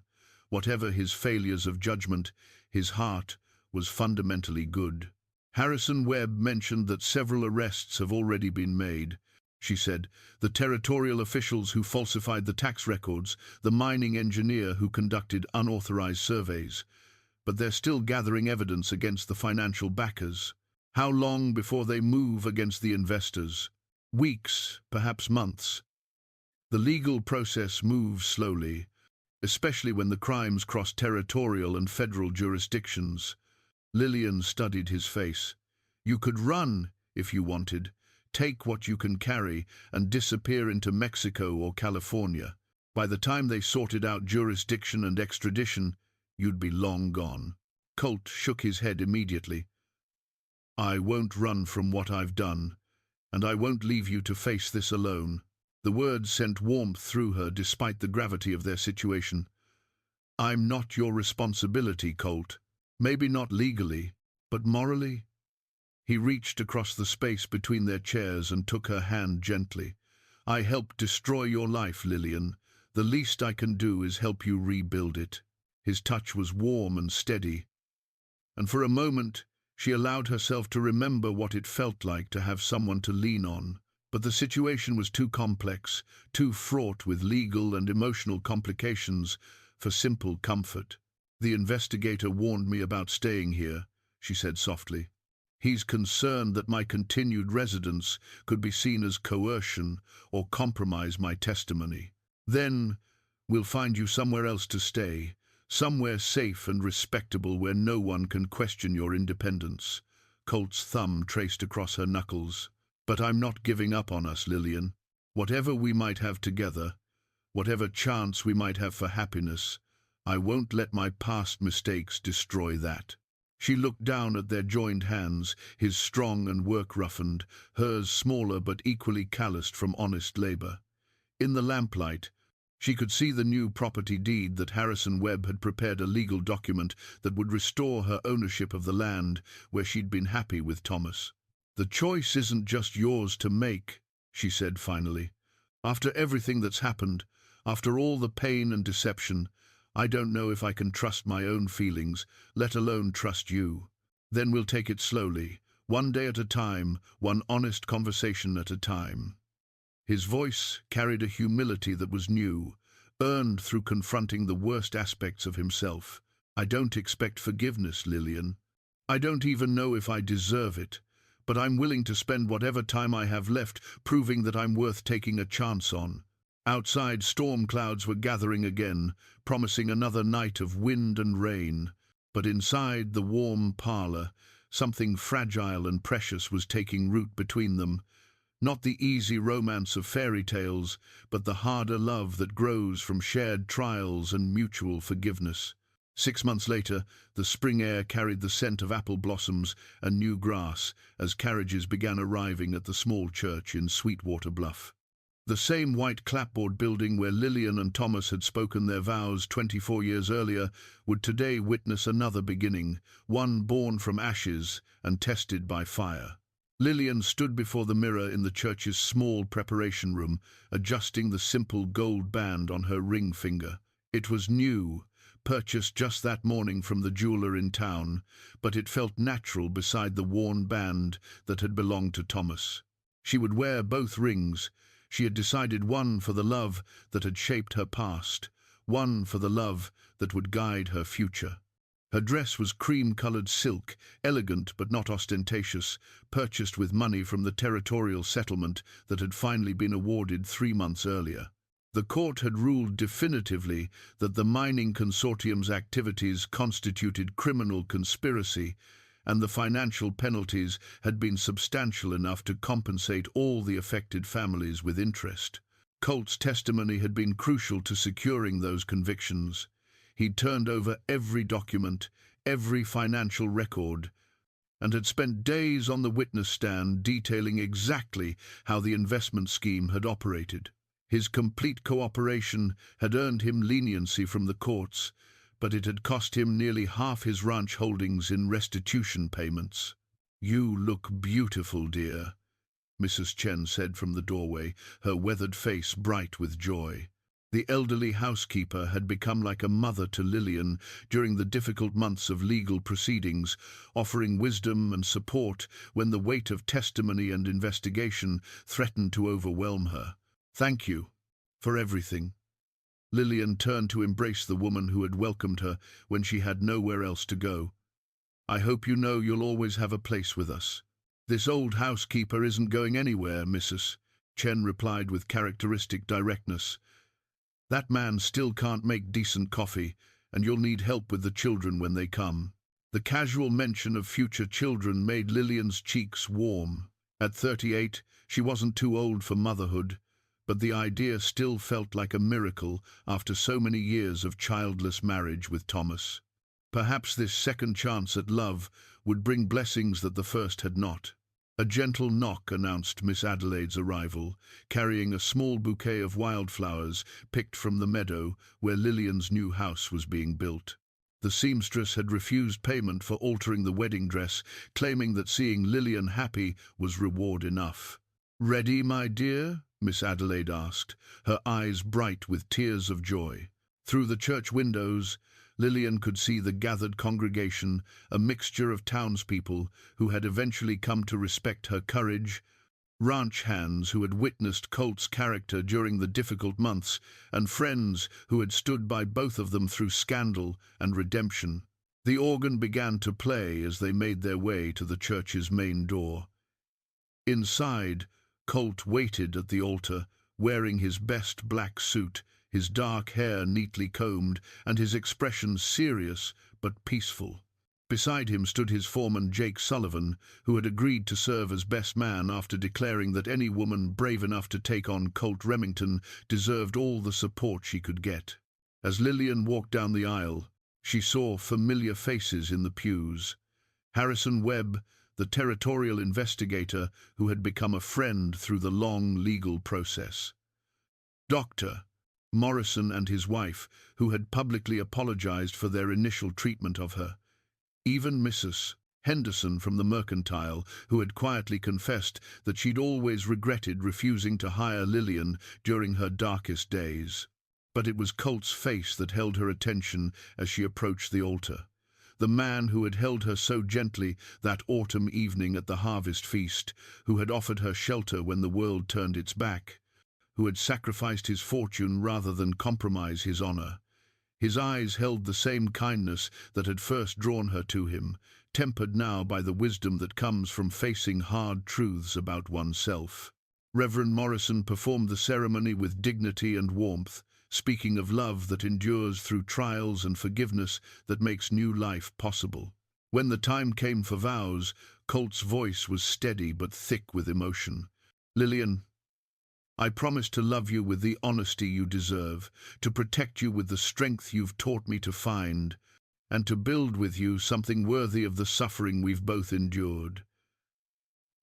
[SPEAKER 1] Whatever his failures of judgment, his heart was fundamentally good. "Harrison Webb mentioned that several arrests have already been made," she said. "The territorial officials who falsified the tax records, the mining engineer who conducted unauthorized surveys. But they're still gathering evidence against the financial backers. How long before they move against the investors? Weeks, perhaps months. The legal process moves slowly, especially when the crimes cross territorial and federal jurisdictions." Lillian studied his face. "You could run if you wanted, take what you can carry, and disappear into Mexico or California. By the time they sorted out jurisdiction and extradition, you'd be long gone." Colt shook his head immediately. "I won't run from what I've done, and I won't leave you to face this alone." The words sent warmth through her despite the gravity of their situation. "I'm not your responsibility, Colt. Maybe not legally, but morally." He reached across the space between their chairs and took her hand gently. I helped destroy your life, Lillian. The least I can do is help you rebuild it." His touch was warm and steady, and for a moment she allowed herself to remember what it felt like to have someone to lean on. But the situation was too complex, too fraught with legal and emotional complications for simple comfort. "The investigator warned me about staying here," she said softly. "He's concerned that my continued residence could be seen as coercion or compromise my testimony. Then we'll find you somewhere else to stay, somewhere safe and respectable where no one can question your independence." Colt's thumb traced across her knuckles. "But I'm not giving up on us, Lillian. Whatever we might have together, whatever chance we might have for happiness, I won't let my past mistakes destroy that." She looked down at their joined hands, his strong and work-roughened, hers smaller but equally calloused from honest labor. In the lamplight, she could see the new property deed that Harrison Webb had prepared, a legal document that would restore her ownership of the land where she'd been happy with Thomas. "The choice isn't just yours to make," she said finally. "After everything that's happened, after all the pain and deception, I don't know if I can trust my own feelings, let alone trust you. Then we'll take it slowly, one day at a time, one honest conversation at a time." His voice carried a humility that was new, earned through confronting the worst aspects of himself. "I don't expect forgiveness, Lillian. I don't even know if I deserve it. But I'm willing to spend whatever time I have left proving that I'm worth taking a chance on." Outside, storm clouds were gathering again, promising another night of wind and rain. But inside the warm parlor, something fragile and precious was taking root between them. Not the easy romance of fairy tales, but the harder love that grows from shared trials and mutual forgiveness. 6 months later, the spring air carried the scent of apple blossoms and new grass as carriages began arriving at the small church in Sweetwater Bluff. The same white clapboard building where Lillian and Thomas had spoken their vows 24 years earlier would today witness another beginning, one born from ashes and tested by fire. Lillian stood before the mirror in the church's small preparation room, adjusting the simple gold band on her ring finger. It was new, purchased just that morning from the jeweler in town, but it felt natural beside the worn band that had belonged to Thomas. She would wear both rings. She had decided one for the love that had shaped her past, one for the love that would guide her future. Her dress was cream-colored silk, elegant but not ostentatious, purchased with money from the territorial settlement that had finally been awarded 3 months earlier. The court had ruled definitively that the mining consortium's activities constituted criminal conspiracy, and the financial penalties had been substantial enough to compensate all the affected families with interest. Colt's testimony had been crucial to securing those convictions. He'd turned over every document, every financial record, and had spent days on the witness stand detailing exactly how the investment scheme had operated. His complete cooperation had earned him leniency from the courts, but it had cost him nearly half his ranch holdings in restitution payments. "You look beautiful, dear," Mrs. Chen said from the doorway, her weathered face bright with joy. The elderly housekeeper had become like a mother to Lillian during the difficult months of legal proceedings, offering wisdom and support when the weight of testimony and investigation threatened to overwhelm her. "Thank you for everything." Lillian turned to embrace the woman who had welcomed her when she had nowhere else to go. "I hope you know you'll always have a place with us." "This old housekeeper isn't going anywhere, Mrs." Chen replied with characteristic directness. "That man still can't make decent coffee, and you'll need help with the children when they come." The casual mention of future children made Lillian's cheeks warm. At 38, she wasn't too old for motherhood, but the idea still felt like a miracle after so many years of childless marriage with Thomas. Perhaps this second chance at love would bring blessings that the first had not. A gentle knock announced Miss Adelaide's arrival, carrying a small bouquet of wildflowers picked from the meadow where Lillian's new house was being built. The seamstress had refused payment for altering the wedding dress, claiming that seeing Lillian happy was reward enough. "Ready, my dear?" Miss Adelaide asked, her eyes bright with tears of joy. Through the church windows, Lillian could see the gathered congregation, a mixture of townspeople who had eventually come to respect her courage, ranch hands who had witnessed Colt's character during the difficult months, and friends who had stood by both of them through scandal and redemption. The organ began to play as they made their way to the church's main door. Inside, Colt waited at the altar, wearing his best black suit, his dark hair neatly combed, and his expression serious but peaceful. Beside him stood his foreman Jake Sullivan, who had agreed to serve as best man after declaring that any woman brave enough to take on Colt Remington deserved all the support she could get. As Lillian walked down the aisle, she saw familiar faces in the pews. Harrison Webb, the territorial investigator who had become a friend through the long legal process. Dr. Morrison and his wife, who had publicly apologized for their initial treatment of her. Even Mrs. Henderson from the Mercantile, who had quietly confessed that she'd always regretted refusing to hire Lillian during her darkest days. But it was Colt's face that held her attention as she approached the altar. The man who had held her so gently that autumn evening at the harvest feast, who had offered her shelter when the world turned its back, who had sacrificed his fortune rather than compromise his honor. His eyes held the same kindness that had first drawn her to him, tempered now by the wisdom that comes from facing hard truths about oneself. Reverend Morrison performed the ceremony with dignity and warmth, speaking of love that endures through trials and forgiveness that makes new life possible. When the time came for vows, Colt's voice was steady but thick with emotion. "Lillian, I promise to love you with the honesty you deserve, to protect you with the strength you've taught me to find, and to build with you something worthy of the suffering we've both endured.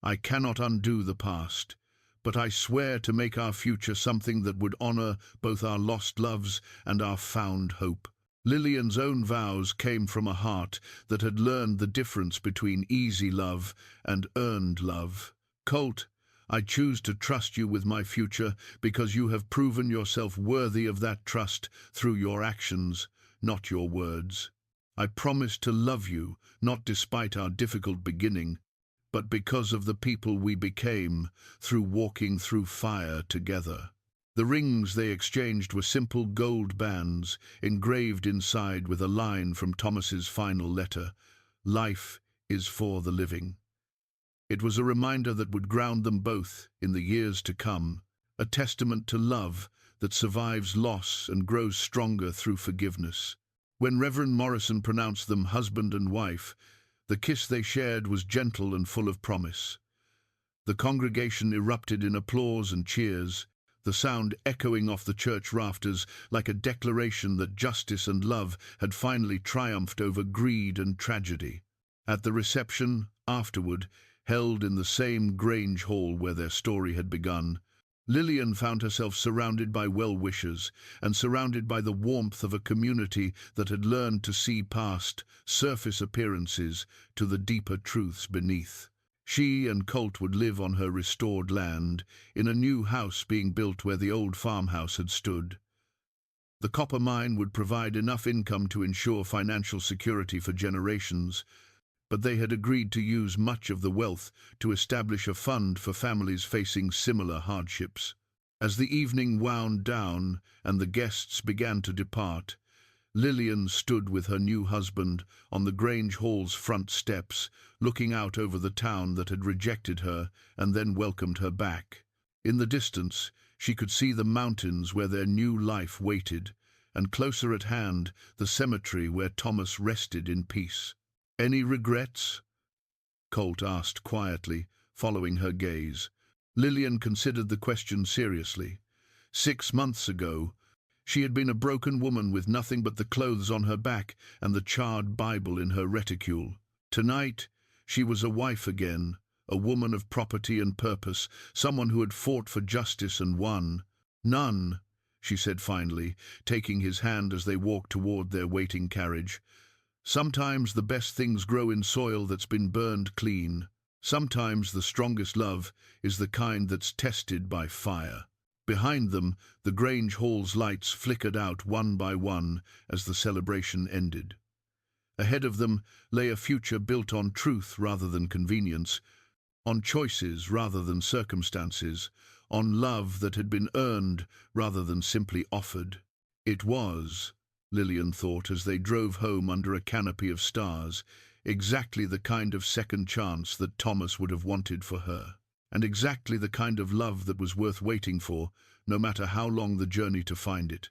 [SPEAKER 1] I cannot undo the past, but I swear to make our future something that would honor both our lost loves and our found hope." Lillian's own vows came from a heart that had learned the difference between easy love and earned love. "Colt, I choose to trust you with my future because you have proven yourself worthy of that trust through your actions, not your words. I promise to love you, not despite our difficult beginning, but because of the people we became through walking through fire together." The rings they exchanged were simple gold bands, engraved inside with a line from Thomas's final letter, "Life is for the living." It was a reminder that would ground them both in the years to come, a testament to love that survives loss and grows stronger through forgiveness. When Reverend Morrison pronounced them husband and wife, the kiss they shared was gentle and full of promise. The congregation erupted in applause and cheers, the sound echoing off the church rafters like a declaration that justice and love had finally triumphed over greed and tragedy. At the reception, afterward, held in the same Grange hall where their story had begun, Lillian found herself surrounded by well-wishers and surrounded by the warmth of a community that had learned to see past surface appearances to the deeper truths beneath. She and Colt would live on her restored land, in a new house being built where the old farmhouse had stood. The copper mine would provide enough income to ensure financial security for generations, but they had agreed to use much of the wealth to establish a fund for families facing similar hardships. As the evening wound down and the guests began to depart, Lillian stood with her new husband on the Grange Hall's front steps, looking out over the town that had rejected her and then welcomed her back. In the distance, she could see the mountains where their new life waited, and closer at hand, the cemetery where Thomas rested in peace. "Any regrets?" Colt asked quietly, following her gaze. Lillian considered the question seriously. 6 months ago, she had been a broken woman with nothing but the clothes on her back and the charred Bible in her reticule. Tonight, she was a wife again, a woman of property and purpose, someone who had fought for justice and won. "None," she said finally, taking his hand as they walked toward their waiting carriage. "Sometimes the best things grow in soil that's been burned clean. Sometimes the strongest love is the kind that's tested by fire." Behind them, the Grange Hall's lights flickered out one by one as the celebration ended. Ahead of them lay a future built on truth rather than convenience, on choices rather than circumstances, on love that had been earned rather than simply offered. It was, Lillian thought as they drove home under a canopy of stars, exactly the kind of second chance that Thomas would have wanted for her, and exactly the kind of love that was worth waiting for, no matter how long the journey to find it.